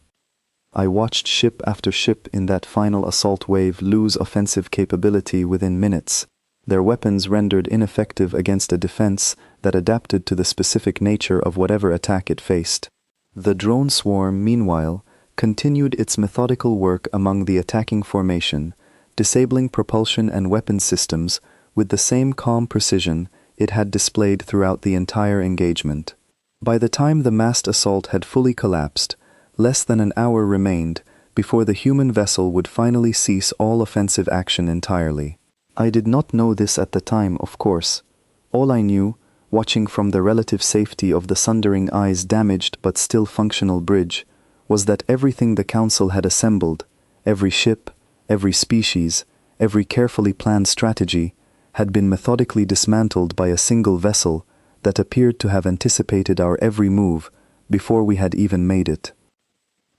I watched ship after ship in that final assault wave lose offensive capability within minutes, their weapons rendered ineffective against a defense that adapted to the specific nature of whatever attack it faced. The drone swarm, meanwhile, continued its methodical work among the attacking formation, disabling propulsion and weapon systems with the same calm precision it had displayed throughout the entire engagement. By the time the massed assault had fully collapsed, less than an hour remained before the human vessel would finally cease all offensive action entirely. I did not know this at the time, of course. All I knew, watching from the relative safety of the Sundering Eye's damaged but still functional bridge, was that everything the Council had assembled, every ship, every species, every carefully planned strategy, had been methodically dismantled by a single vessel that appeared to have anticipated our every move before we had even made it.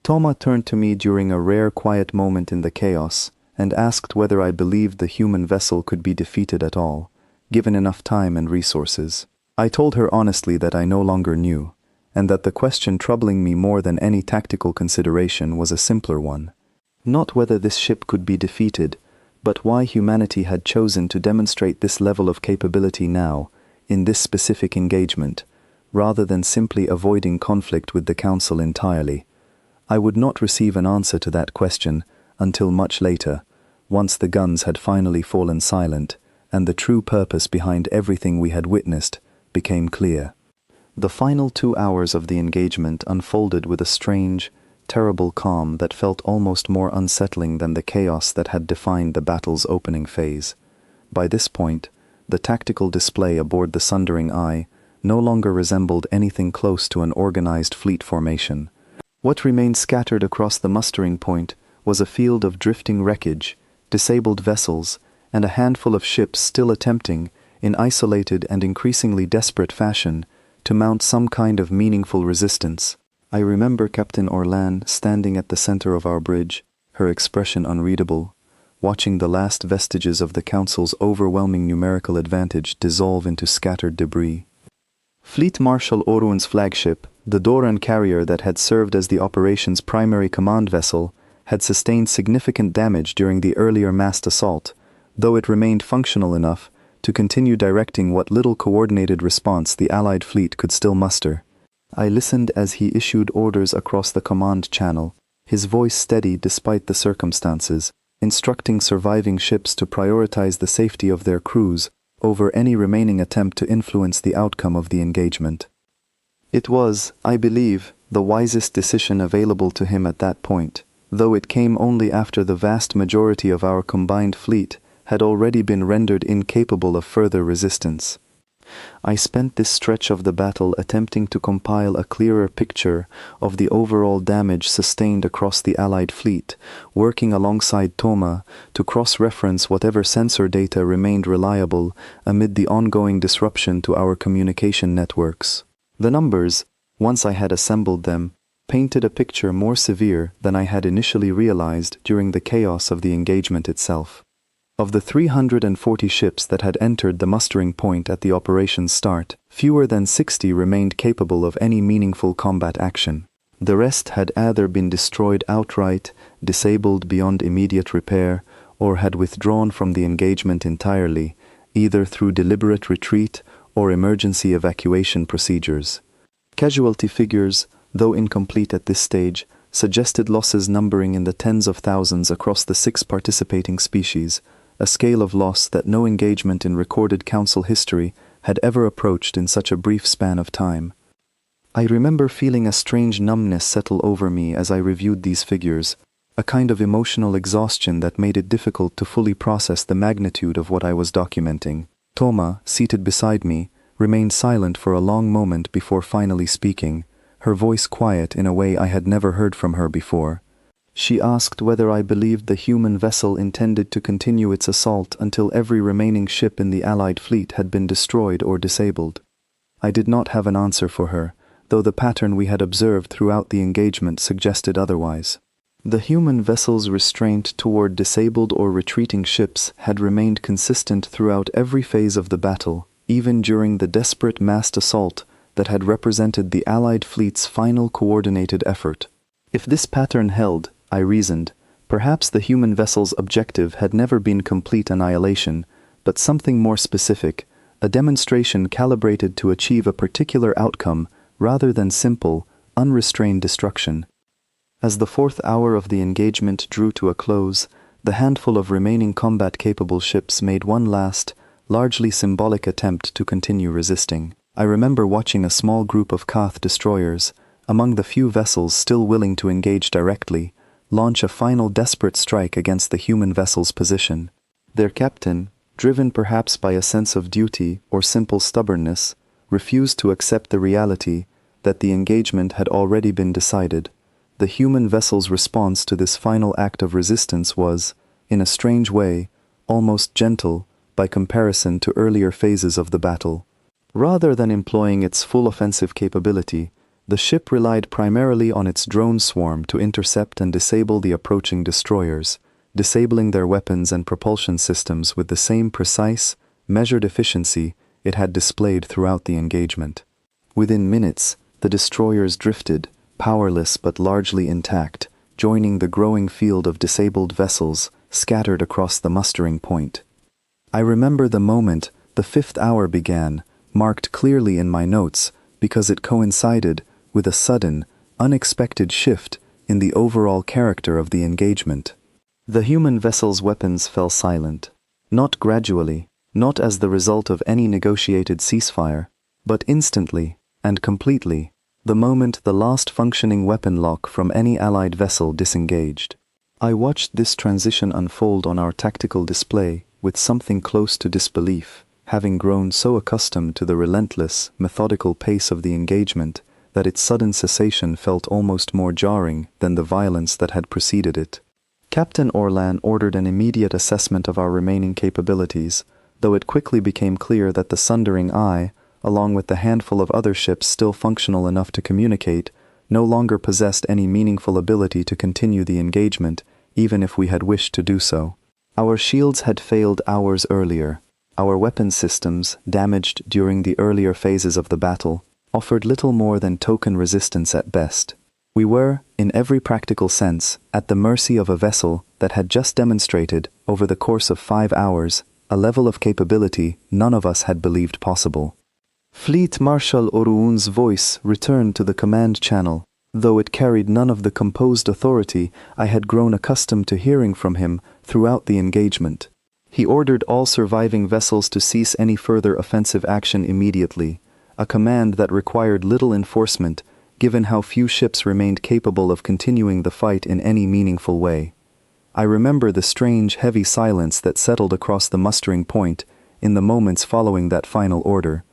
Toma turned to me during a rare quiet moment in the chaos and asked whether I believed the human vessel could be defeated at all, given enough time and resources. I told her honestly that I no longer knew, and that the question troubling me more than any tactical consideration was a simpler one. Not whether this ship could be defeated, but why humanity had chosen to demonstrate this level of capability now, in this specific engagement, rather than simply avoiding conflict with the Council entirely. I would not receive an answer to that question until much later, once the guns had finally fallen silent, and the true purpose behind everything we had witnessed became clear. The final 2 hours of the engagement unfolded with a strange, terrible calm that felt almost more unsettling than the chaos that had defined the battle's opening phase. By this point, the tactical display aboard the Sundering Eye no longer resembled anything close to an organized fleet formation. What remained scattered across the mustering point was a field of drifting wreckage, disabled vessels, and a handful of ships still attempting, in isolated and increasingly desperate fashion, to mount some kind of meaningful resistance. I remember Captain Orlan standing at the center of our bridge, her expression unreadable, watching the last vestiges of the Council's overwhelming numerical advantage dissolve into scattered debris. Fleet Marshal Orun's flagship, the Doran carrier that had served as the operation's primary command vessel, had sustained significant damage during the earlier massed assault, though it remained functional enough to continue directing what little coordinated response the Allied fleet could still muster. I listened as he issued orders across the command channel, his voice steady despite the circumstances, instructing surviving ships to prioritize the safety of their crews over any remaining attempt to influence the outcome of the engagement. It was, I believe, the wisest decision available to him at that point, though it came only after the vast majority of our combined fleet had already been rendered incapable of further resistance. I spent this stretch of the battle attempting to compile a clearer picture of the overall damage sustained across the Allied fleet, working alongside Toma to cross-reference whatever sensor data remained reliable amid the ongoing disruption to our communication networks. The numbers, once I had assembled them, painted a picture more severe than I had initially realized during the chaos of the engagement itself. Of the 340 ships that had entered the mustering point at the operation's start, fewer than 60 remained capable of any meaningful combat action. The rest had either been destroyed outright, disabled beyond immediate repair, or had withdrawn from the engagement entirely, either through deliberate retreat or emergency evacuation procedures. Casualty figures, though incomplete at this stage, suggested losses numbering in the tens of thousands across the 6 participating species, a scale of loss that no engagement in recorded Council history had ever approached in such a brief span of time. I remember feeling a strange numbness settle over me as I reviewed these figures, a kind of emotional exhaustion that made it difficult to fully process the magnitude of what I was documenting. Toma, seated beside me, remained silent for a long moment before finally speaking, her voice quiet in a way I had never heard from her before. She asked whether I believed the human vessel intended to continue its assault until every remaining ship in the Allied fleet had been destroyed or disabled. I did not have an answer for her, though the pattern we had observed throughout the engagement suggested otherwise. The human vessel's restraint toward disabled or retreating ships had remained consistent throughout every phase of the battle, even during the desperate massed assault that had represented the Allied fleet's final coordinated effort. If this pattern held, I reasoned, perhaps the human vessel's objective had never been complete annihilation, but something more specific, a demonstration calibrated to achieve a particular outcome rather than simple, unrestrained destruction. As the 4th hour of the engagement drew to a close, the handful of remaining combat-capable ships made one last, largely symbolic attempt to continue resisting. I remember watching a small group of Kath destroyers, among the few vessels still willing to engage directly, launch a final desperate strike against the human vessel's position. Their captain, driven perhaps by a sense of duty or simple stubbornness, refused to accept the reality that the engagement had already been decided. The human vessel's response to this final act of resistance was, in a strange way, almost gentle by comparison to earlier phases of the battle. Rather than employing its full offensive capability, the ship relied primarily on its drone swarm to intercept and disable the approaching destroyers, disabling their weapons and propulsion systems with the same precise, measured efficiency it had displayed throughout the engagement. Within minutes, the destroyers drifted, powerless but largely intact, joining the growing field of disabled vessels scattered across the mustering point. I remember the moment the 5th hour began, marked clearly in my notes because it coincided with a sudden, unexpected shift in the overall character of the engagement. The human vessel's weapons fell silent, not gradually, not as the result of any negotiated ceasefire, but instantly and completely, the moment the last functioning weapon lock from any Allied vessel disengaged. I watched this transition unfold on our tactical display with something close to disbelief, having grown so accustomed to the relentless, methodical pace of the engagement that its sudden cessation felt almost more jarring than the violence that had preceded it. Captain Orlan ordered an immediate assessment of our remaining capabilities, though it quickly became clear that the Sundering Eye, along with the handful of other ships still functional enough to communicate, no longer possessed any meaningful ability to continue the engagement, even if we had wished to do so. Our shields had failed hours earlier. Our weapon systems, damaged during the earlier phases of the battle, offered little more than token resistance at best. We were, in every practical sense, at the mercy of a vessel that had just demonstrated, over the course of 5 hours, a level of capability none of us had believed possible. Fleet Marshal Oruun's voice returned to the command channel, though it carried none of the composed authority I had grown accustomed to hearing from him throughout the engagement. He ordered all surviving vessels to cease any further offensive action immediately, a command that required little enforcement, given how few ships remained capable of continuing the fight in any meaningful way. I remember the strange, heavy silence that settled across the mustering point in the moments following that final order,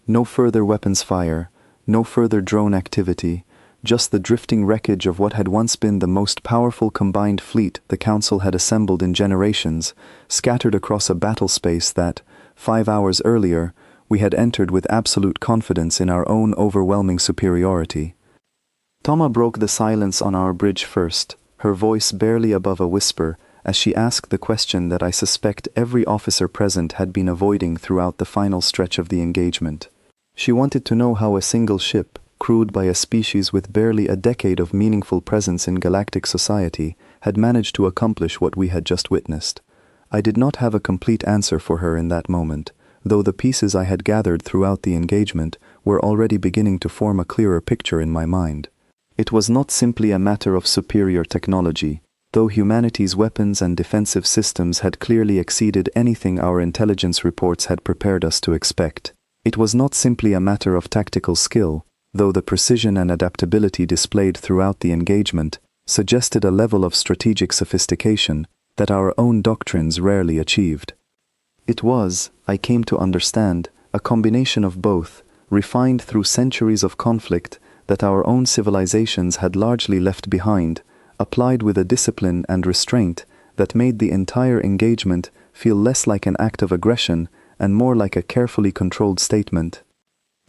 No further weapons fire, no further drone activity, just the drifting wreckage of what had once been the most powerful combined fleet the Council had assembled in generations, scattered across a battle space that, 5 hours earlier, we had entered with absolute confidence in our own overwhelming superiority. Toma broke the silence on our bridge first, her voice barely above a whisper, as she asked the question that I suspect every officer present had been avoiding throughout the final stretch of the engagement. She wanted to know how a single ship, crewed by a species with barely a decade of meaningful presence in galactic society, had managed to accomplish what we had just witnessed. I did not have a complete answer for her in that moment, though the pieces I had gathered throughout the engagement were already beginning to form a clearer picture in my mind. It was not simply a matter of superior technology, though humanity's weapons and defensive systems had clearly exceeded anything our intelligence reports had prepared us to expect. It was not simply a matter of tactical skill, though the precision and adaptability displayed throughout the engagement suggested a level of strategic sophistication that our own doctrines rarely achieved. It was, I came to understand, a combination of both, refined through centuries of conflict that our own civilizations had largely left behind, applied with a discipline and restraint that made the entire engagement feel less like an act of aggression and more like a carefully controlled statement.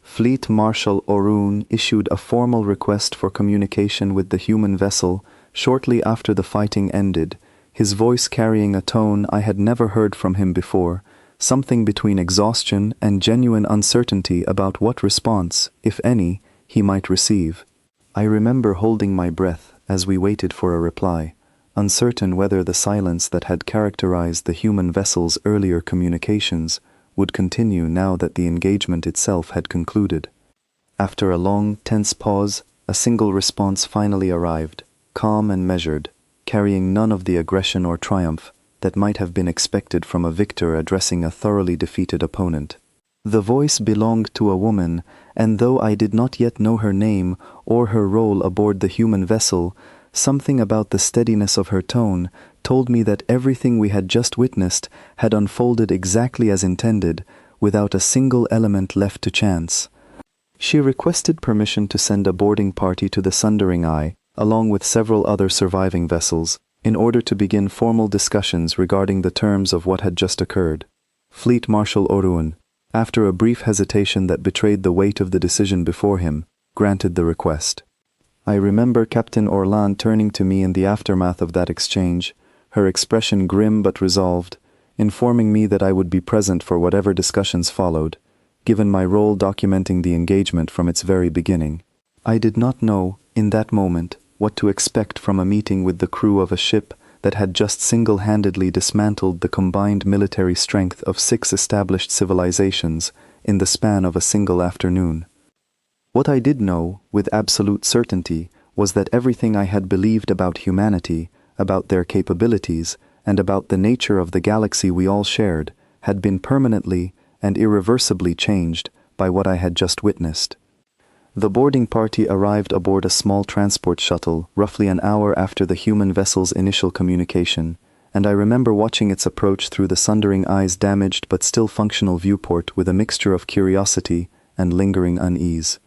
Fleet Marshal Orun issued a formal request for communication with the human vessel shortly after the fighting ended, his voice carrying a tone I had never heard from him before, something between exhaustion and genuine uncertainty about what response, if any, he might receive. I remember holding my breath as we waited for a reply, uncertain whether the silence that had characterized the human vessel's earlier communications would continue now that the engagement itself had concluded. After a long, tense pause, a single response finally arrived, calm and measured, carrying none of the aggression or triumph that might have been expected from a victor addressing a thoroughly defeated opponent. The voice belonged to a woman, and though I did not yet know her name or her role aboard the human vessel, something about the steadiness of her tone told me that everything we had just witnessed had unfolded exactly as intended, without a single element left to chance. She requested permission to send a boarding party to the Sundering Eye, along with several other surviving vessels, in order to begin formal discussions regarding the terms of what had just occurred. Fleet Marshal Orun, after a brief hesitation that betrayed the weight of the decision before him, granted the request. I remember Captain Orlan turning to me in the aftermath of that exchange, her expression grim but resolved, informing me that I would be present for whatever discussions followed, given my role documenting the engagement from its very beginning. I did not know, in that moment, what to expect from a meeting with the crew of a ship that had just single-handedly dismantled the combined military strength of 6 established civilizations in the span of a single afternoon. What I did know, with absolute certainty, was that everything I had believed about humanity, about their capabilities, and about the nature of the galaxy we all shared, had been permanently and irreversibly changed by what I had just witnessed. The boarding party arrived aboard a small transport shuttle roughly an hour after the human vessel's initial communication, and I remember watching its approach through the Sundering Eye's damaged but still functional viewport with a mixture of curiosity and lingering unease.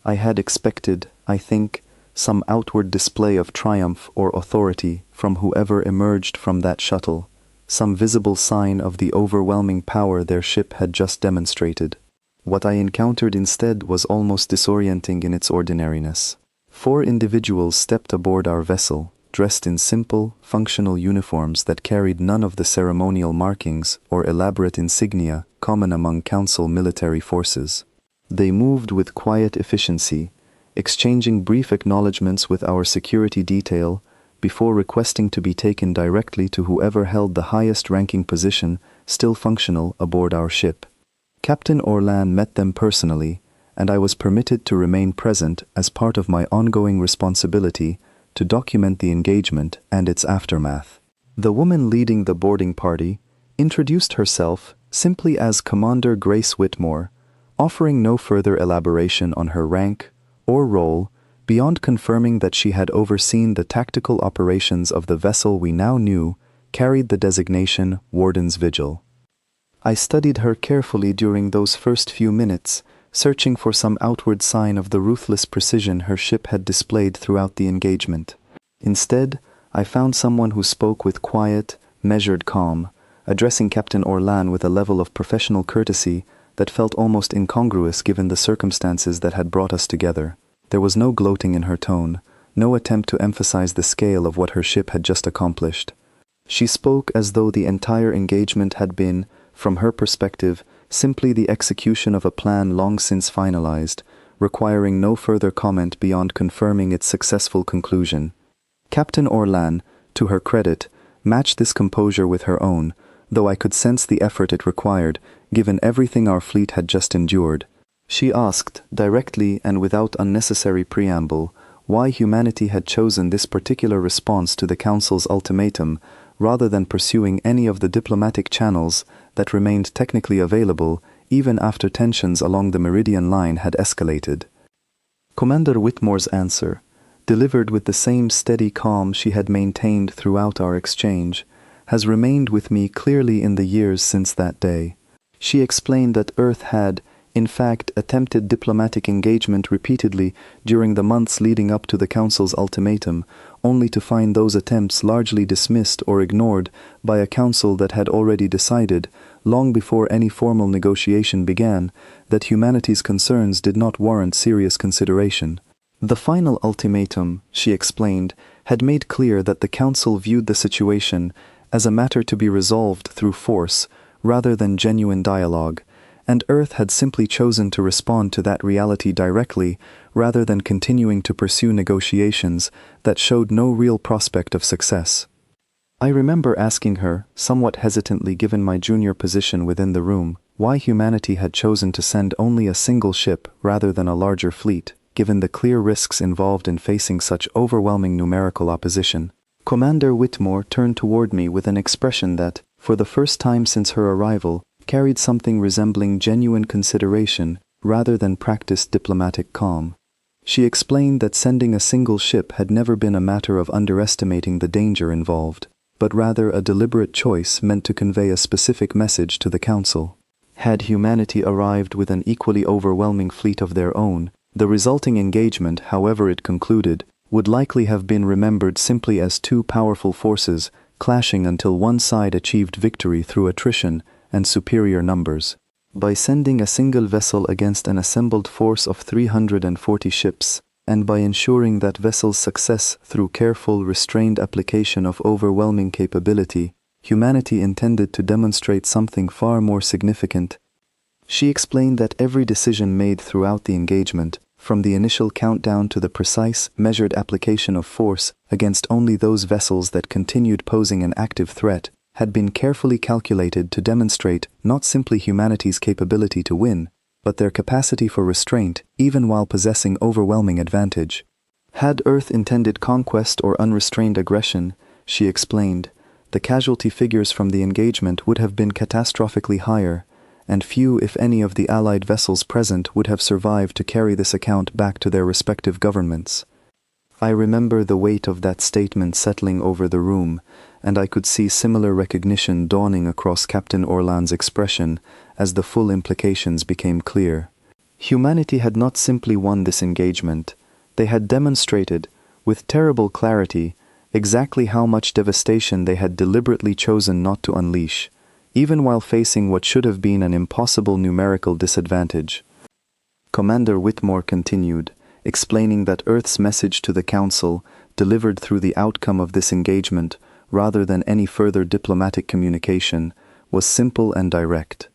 I had expected, I think, some outward display of triumph or authority from whoever emerged from that shuttle, some visible sign of the overwhelming power their ship had just demonstrated. What I encountered instead was almost disorienting in its ordinariness. 4 individuals stepped aboard our vessel, dressed in simple, functional uniforms that carried none of the ceremonial markings or elaborate insignia common among Council military forces. They moved with quiet efficiency, exchanging brief acknowledgements with our security detail before requesting to be taken directly to whoever held the highest-ranking position still functional aboard our ship. Captain Orlan met them personally, and I was permitted to remain present as part of my ongoing responsibility to document the engagement and its aftermath. The woman leading the boarding party introduced herself simply as Commander Grace Whitmore, offering no further elaboration on her rank or role beyond confirming that she had overseen the tactical operations of the vessel we now knew carried the designation Warden's Vigil. I studied her carefully during those first few minutes, searching for some outward sign of the ruthless precision her ship had displayed throughout the engagement. Instead, I found someone who spoke with quiet, measured calm, addressing Captain Orlan with a level of professional courtesy that felt almost incongruous given the circumstances that had brought us together. There was no gloating in her tone, no attempt to emphasize the scale of what her ship had just accomplished. She spoke as though the entire engagement had been, from her perspective, simply the execution of a plan long since finalized, requiring no further comment beyond confirming its successful conclusion. Captain Orlan, to her credit, matched this composure with her own, though I could sense the effort it required, given everything our fleet had just endured. She asked, directly and without unnecessary preamble, why humanity had chosen this particular response to the Council's ultimatum, rather than pursuing any of the diplomatic channels that remained technically available even after tensions along the Meridian Line had escalated. Commander Whitmore's answer, delivered with the same steady calm she had maintained throughout our exchange, has remained with me clearly in the years since that day. She explained that Earth had, in fact, attempted diplomatic engagement repeatedly during the months leading up to the Council's ultimatum, only to find those attempts largely dismissed or ignored by a council that had already decided, long before any formal negotiation began, that humanity's concerns did not warrant serious consideration. The final ultimatum, she explained, had made clear that the Council viewed the situation as a matter to be resolved through force rather than genuine dialogue, and Earth had simply chosen to respond to that reality directly rather than continuing to pursue negotiations that showed no real prospect of success. I remember asking her, somewhat hesitantly given my junior position within the room, why humanity had chosen to send only a single ship rather than a larger fleet, given the clear risks involved in facing such overwhelming numerical opposition. Commander Whitmore turned toward me with an expression that, for the first time since her arrival, carried something resembling genuine consideration rather than practiced diplomatic calm. She explained that sending a single ship had never been a matter of underestimating the danger involved, but rather a deliberate choice meant to convey a specific message to the Council. Had humanity arrived with an equally overwhelming fleet of their own, the resulting engagement, however it concluded, would likely have been remembered simply as two powerful forces clashing until one side achieved victory through attrition and superior numbers. By sending a single vessel against an assembled force of 340 ships, and by ensuring that vessel's success through careful, restrained application of overwhelming capability, humanity intended to demonstrate something far more significant. She explained that every decision made throughout the engagement, from the initial countdown to the precise, measured application of force against only those vessels that continued posing an active threat, had been carefully calculated to demonstrate not simply humanity's capability to win, but their capacity for restraint even while possessing overwhelming advantage. Had Earth intended conquest or unrestrained aggression, she explained, the casualty figures from the engagement would have been catastrophically higher, and few, if any, of the Allied vessels present would have survived to carry this account back to their respective governments. I remember the weight of that statement settling over the room, and I could see similar recognition dawning across Captain Orlan's expression as the full implications became clear. Humanity had not simply won this engagement, they had demonstrated, with terrible clarity, exactly how much devastation they had deliberately chosen not to unleash, even while facing what should have been an impossible numerical disadvantage. Commander Whitmore continued, explaining that Earth's message to the Council, delivered through the outcome of this engagement, rather than any further diplomatic communication, was simple and direct.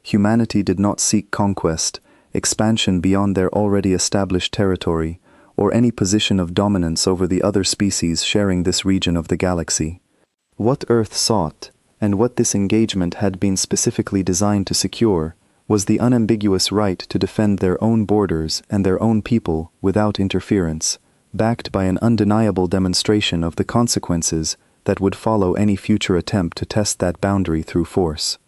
Humanity did not seek conquest, expansion beyond their already established territory, or any position of dominance over the other species sharing this region of the galaxy. What Earth sought, and what this engagement had been specifically designed to secure, was the unambiguous right to defend their own borders and their own people without interference, backed by an undeniable demonstration of the consequences that would follow any future attempt to test that boundary through force.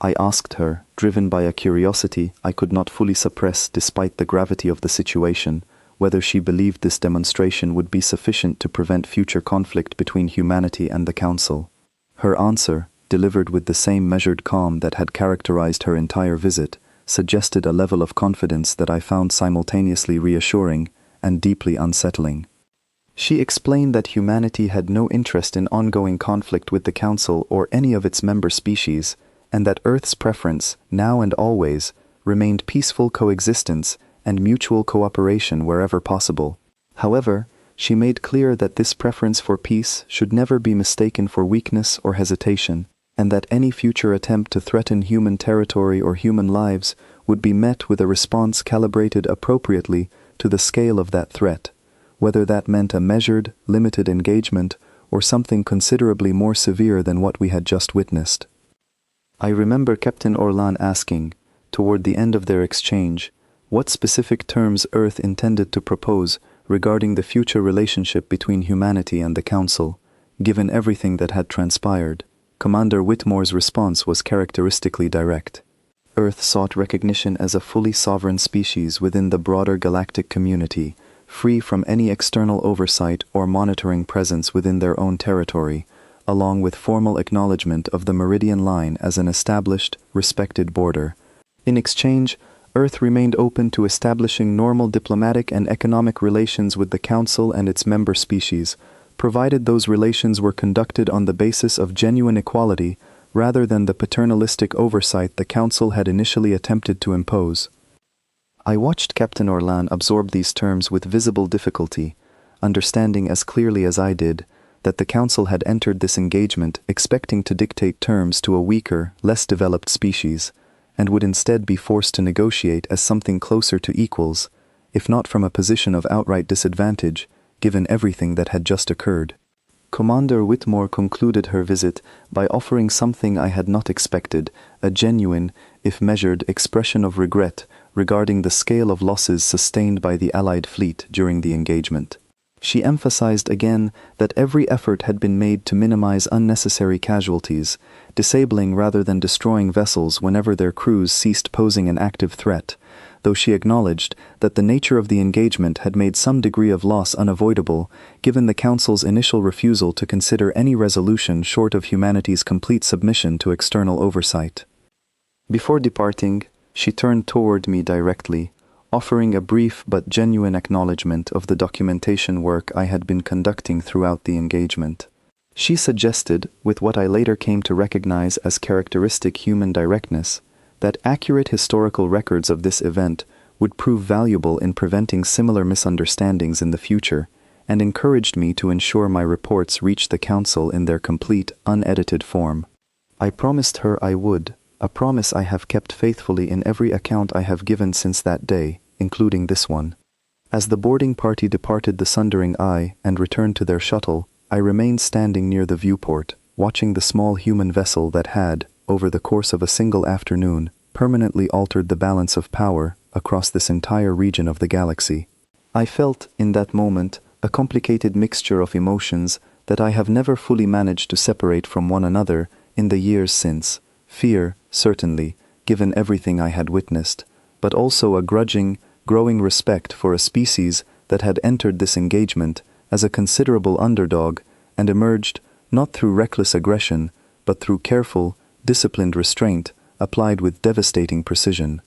I asked her, driven by a curiosity I could not fully suppress despite the gravity of the situation, whether she believed this demonstration would be sufficient to prevent future conflict between humanity and the Council. Her answer, delivered with the same measured calm that had characterized her entire visit, suggested a level of confidence that I found simultaneously reassuring and deeply unsettling. She explained that humanity had no interest in ongoing conflict with the Council or any of its member species, and that Earth's preference, now and always, remained peaceful coexistence and mutual cooperation wherever possible. However, she made clear that this preference for peace should never be mistaken for weakness or hesitation, and that any future attempt to threaten human territory or human lives would be met with a response calibrated appropriately to the scale of that threat, whether that meant a measured, limited engagement or something considerably more severe than what we had just witnessed. I remember Captain Orlan asking, toward the end of their exchange, what specific terms Earth intended to propose regarding the future relationship between humanity and the Council, given everything that had transpired. Commander Whitmore's response was characteristically direct. Earth sought recognition as a fully sovereign species within the broader galactic community, free from any external oversight or monitoring presence within their own territory, along with formal acknowledgement of the Meridian Line as an established, respected border. In exchange, Earth remained open to establishing normal diplomatic and economic relations with the Council and its member species, provided those relations were conducted on the basis of genuine equality rather than the paternalistic oversight the Council had initially attempted to impose. I watched Captain Orlan absorb these terms with visible difficulty, understanding as clearly as I did that the Council had entered this engagement expecting to dictate terms to a weaker, less developed species, and would instead be forced to negotiate as something closer to equals, if not from a position of outright disadvantage, given everything that had just occurred. Commander Whitmore concluded her visit by offering something I had not expected, a genuine, if measured, expression of regret regarding the scale of losses sustained by the Allied fleet during the engagement. She emphasized again that every effort had been made to minimize unnecessary casualties, disabling rather than destroying vessels whenever their crews ceased posing an active threat, though she acknowledged that the nature of the engagement had made some degree of loss unavoidable, given the Council's initial refusal to consider any resolution short of humanity's complete submission to external oversight. Before departing, she turned toward me directly, offering a brief but genuine acknowledgement of the documentation work I had been conducting throughout the engagement. She suggested, with what I later came to recognize as characteristic human directness, that accurate historical records of this event would prove valuable in preventing similar misunderstandings in the future, and encouraged me to ensure my reports reached the Council in their complete, unedited form. I promised her I would, a promise I have kept faithfully in every account I have given since that day, including this one. As the boarding party departed the Sundering Eye and returned to their shuttle, I remained standing near the viewport, watching the small human vessel that had, over the course of a single afternoon, permanently altered the balance of power across this entire region of the galaxy. I felt, in that moment, a complicated mixture of emotions that I have never fully managed to separate from one another in the years since. Fear, certainly, given everything I had witnessed, but also a grudging, growing respect for a species that had entered this engagement as a considerable underdog and emerged, not through reckless aggression, but through careful, disciplined restraint applied with devastating precision.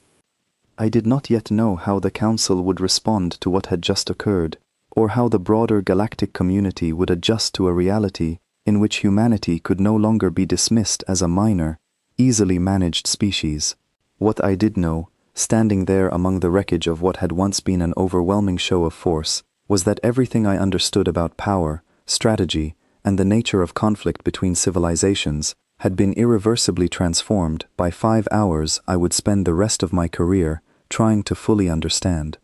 I did not yet know how the Council would respond to what had just occurred, or how the broader galactic community would adjust to a reality in which humanity could no longer be dismissed as a minor, easily managed species. What I did know, standing there among the wreckage of what had once been an overwhelming show of force, was that everything I understood about power, strategy, and the nature of conflict between civilizations had been irreversibly transformed by 5 hours I would spend the rest of my career trying to fully understand.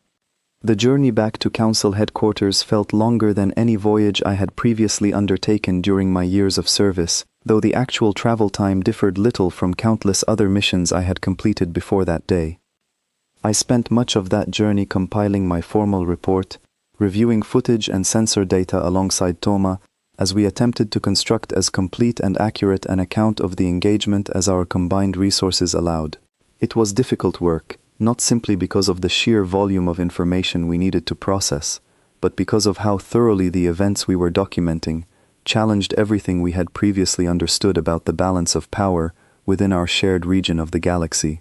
The journey back to Council headquarters felt longer than any voyage I had previously undertaken during my years of service, though the actual travel time differed little from countless other missions I had completed before that day. I spent much of that journey compiling my formal report, reviewing footage and sensor data alongside Toma, as we attempted to construct as complete and accurate an account of the engagement as our combined resources allowed. It was difficult work, not simply because of the sheer volume of information we needed to process, but because of how thoroughly the events we were documenting challenged everything we had previously understood about the balance of power within our shared region of the galaxy.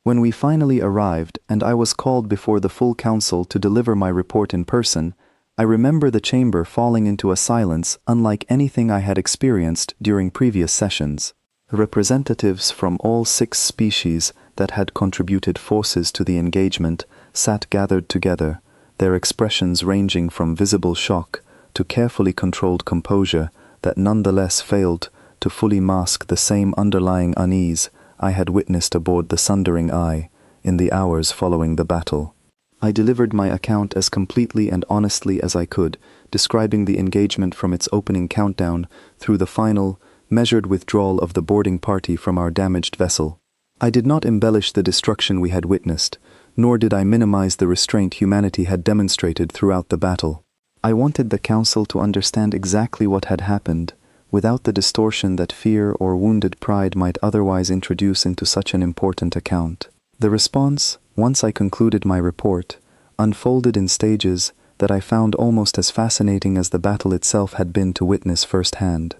When we finally arrived and I was called before the full council to deliver my report in person, I remember the chamber falling into a silence unlike anything I had experienced during previous sessions. Representatives from all 6 species that had contributed forces to the engagement sat gathered together, their expressions ranging from visible shock to carefully controlled composure that nonetheless failed to fully mask the same underlying unease I had witnessed aboard the Sundering Eye in the hours following the battle. I delivered my account as completely and honestly as I could, describing the engagement from its opening countdown through the final, measured withdrawal of the boarding party from our damaged vessel. I did not embellish the destruction we had witnessed, nor did I minimize the restraint humanity had demonstrated throughout the battle. I wanted the council to understand exactly what had happened, without the distortion that fear or wounded pride might otherwise introduce into such an important account. The response, once I concluded my report, unfolded in stages that I found almost as fascinating as the battle itself had been to witness firsthand.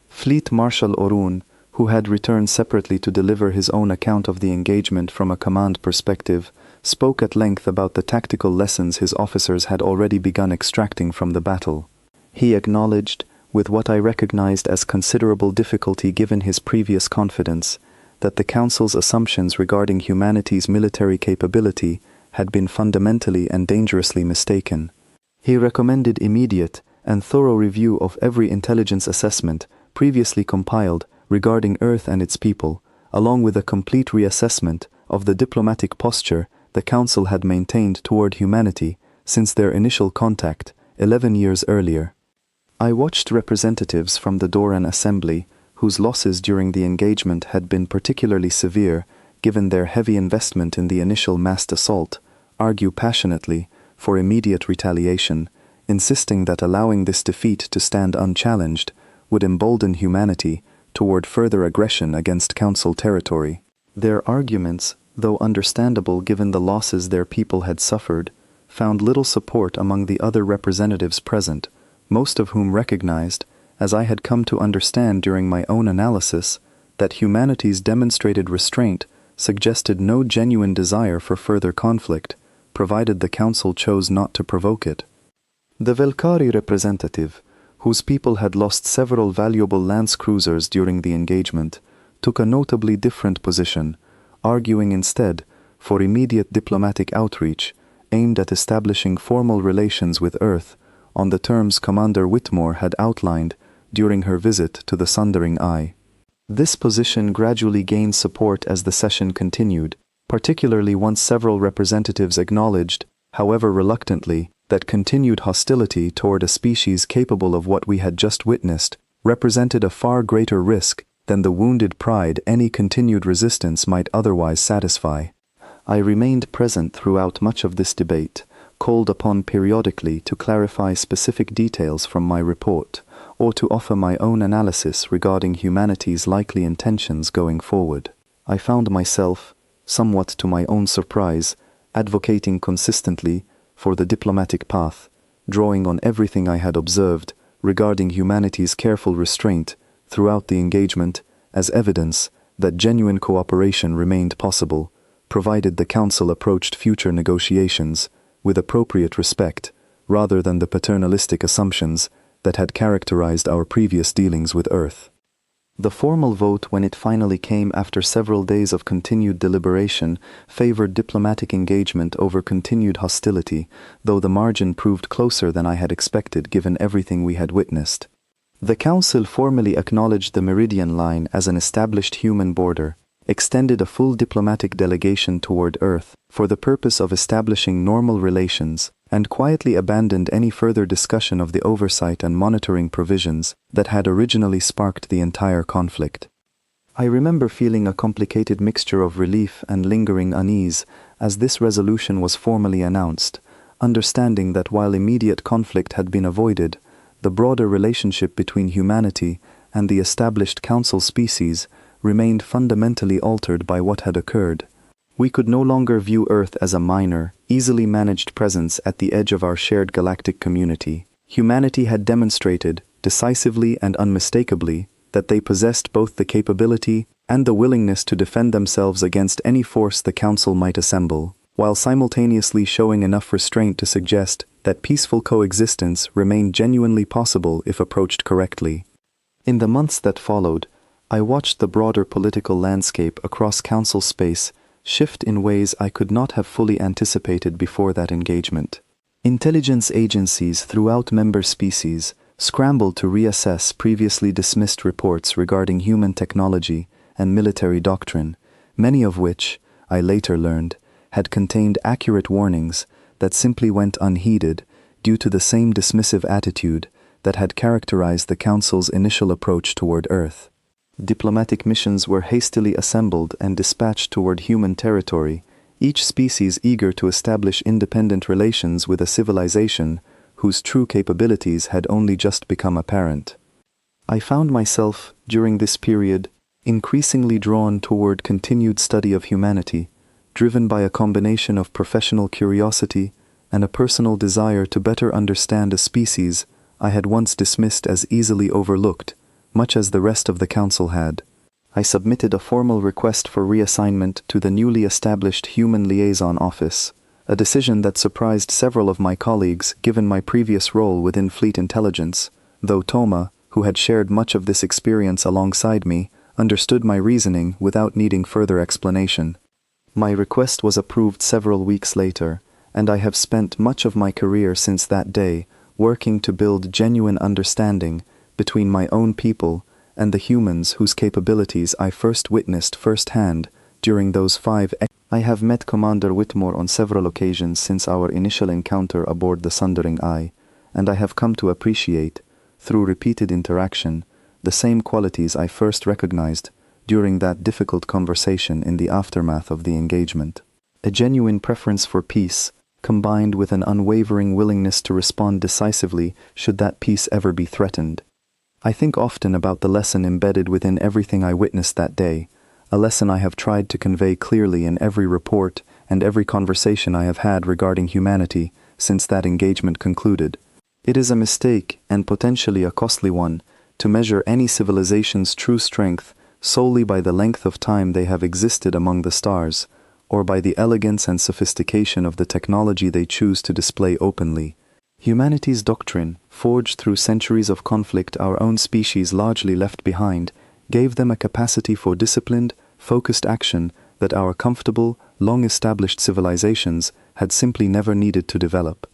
Fleet Marshal Orun, who had returned separately to deliver his own account of the engagement from a command perspective, spoke at length about the tactical lessons his officers had already begun extracting from the battle. He acknowledged, with what I recognized as considerable difficulty given his previous confidence, that the Council's assumptions regarding humanity's military capability had been fundamentally and dangerously mistaken. He recommended immediate and thorough review of every intelligence assessment previously compiled regarding Earth and its people, along with a complete reassessment of the diplomatic posture the Council had maintained toward humanity since their initial contact 11 years earlier. I watched representatives from the Doran Assembly, whose losses during the engagement had been particularly severe given their heavy investment in the initial massed assault, argue passionately for immediate retaliation, insisting that allowing this defeat to stand unchallenged would embolden humanity toward further aggression against Council territory. Their arguments, though understandable given the losses their people had suffered, found little support among the other representatives present, most of whom recognized, as I had come to understand during my own analysis, that humanity's demonstrated restraint suggested no genuine desire for further conflict, provided the Council chose not to provoke it. The Velkari representative, whose people had lost several valuable lance cruisers during the engagement, took a notably different position, arguing instead for immediate diplomatic outreach aimed at establishing formal relations with Earth on the terms Commander Whitmore had outlined during her visit to the Sundering Eye. This position gradually gained support as the session continued, particularly once several representatives acknowledged, however reluctantly, that continued hostility toward a species capable of what we had just witnessed represented a far greater risk than the wounded pride any continued resistance might otherwise satisfy. I remained present throughout much of this debate, called upon periodically to clarify specific details from my report, or to offer my own analysis regarding humanity's likely intentions going forward. I found myself, somewhat to my own surprise, advocating consistently for the diplomatic path, drawing on everything I had observed regarding humanity's careful restraint throughout the engagement as evidence that genuine cooperation remained possible, provided the Council approached future negotiations with appropriate respect, rather than the paternalistic assumptions that had characterized our previous dealings with Earth. The formal vote, when it finally came after several days of continued deliberation, favored diplomatic engagement over continued hostility, though the margin proved closer than I had expected given everything we had witnessed. The Council formally acknowledged the Meridian Line as an established human border, extended a full diplomatic delegation toward Earth for the purpose of establishing normal relations, and quietly abandoned any further discussion of the oversight and monitoring provisions that had originally sparked the entire conflict. I remember feeling a complicated mixture of relief and lingering unease as this resolution was formally announced, understanding that while immediate conflict had been avoided, the broader relationship between humanity and the established Council species remained fundamentally altered by what had occurred. We could no longer view Earth as a minor, easily managed presence at the edge of our shared galactic community. Humanity had demonstrated, decisively and unmistakably, that they possessed both the capability and the willingness to defend themselves against any force the Council might assemble, while simultaneously showing enough restraint to suggest that peaceful coexistence remained genuinely possible if approached correctly. In the months that followed, I watched the broader political landscape across Council space shift in ways I could not have fully anticipated before that engagement. Intelligence agencies throughout member species scrambled to reassess previously dismissed reports regarding human technology and military doctrine, many of which, I later learned, had contained accurate warnings that simply went unheeded due to the same dismissive attitude that had characterized the Council's initial approach toward Earth. Diplomatic missions were hastily assembled and dispatched toward human territory, each species eager to establish independent relations with a civilization whose true capabilities had only just become apparent. I found myself, during this period, increasingly drawn toward continued study of humanity, driven by a combination of professional curiosity and a personal desire to better understand a species I had once dismissed as easily overlooked, much as the rest of the Council had. I submitted a formal request for reassignment to the newly established Human Liaison Office, a decision that surprised several of my colleagues given my previous role within Fleet Intelligence, though Toma, who had shared much of this experience alongside me, understood my reasoning without needing further explanation. My request was approved several weeks later, and I have spent much of my career since that day working to build genuine understanding between my own people and the humans whose capabilities I first witnessed firsthand during those 5 I have met Commander Whitmore on several occasions since our initial encounter aboard the Sundering Eye, and I have come to appreciate, through repeated interaction, the same qualities I first recognized during that difficult conversation in the aftermath of the engagement. A genuine preference for peace, combined with an unwavering willingness to respond decisively should that peace ever be threatened. I think often about the lesson embedded within everything I witnessed that day, a lesson I have tried to convey clearly in every report and every conversation I have had regarding humanity since that engagement concluded. It is a mistake, and potentially a costly one, to measure any civilization's true strength solely by the length of time they have existed among the stars, or by the elegance and sophistication of the technology they choose to display openly. Humanity's doctrine, forged through centuries of conflict our own species largely left behind, gave them a capacity for disciplined, focused action that our comfortable, long-established civilizations had simply never needed to develop.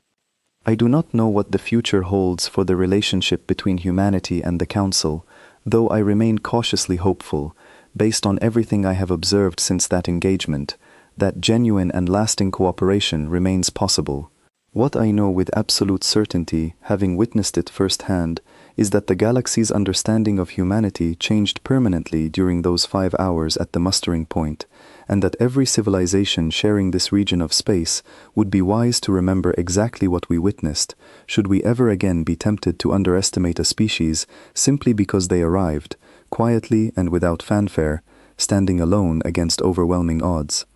I do not know what the future holds for the relationship between humanity and the Council, though I remain cautiously hopeful, based on everything I have observed since that engagement, that genuine and lasting cooperation remains possible. What I know with absolute certainty, having witnessed it firsthand, is that the galaxy's understanding of humanity changed permanently during those 5 hours at the mustering point, and that every civilization sharing this region of space would be wise to remember exactly what we witnessed, should we ever again be tempted to underestimate a species simply because they arrived, quietly and without fanfare, standing alone against overwhelming odds.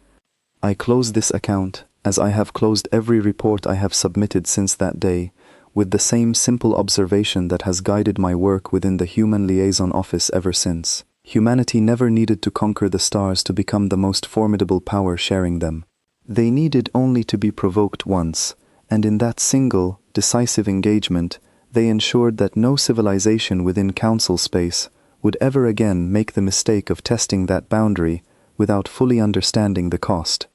I close this account, as I have closed every report I have submitted since that day, with the same simple observation that has guided my work within the Human Liaison Office ever since. Humanity never needed to conquer the stars to become the most formidable power sharing them. They needed only to be provoked once, and in that single, decisive engagement, they ensured that no civilization within Council space would ever again make the mistake of testing that boundary without fully understanding the cost.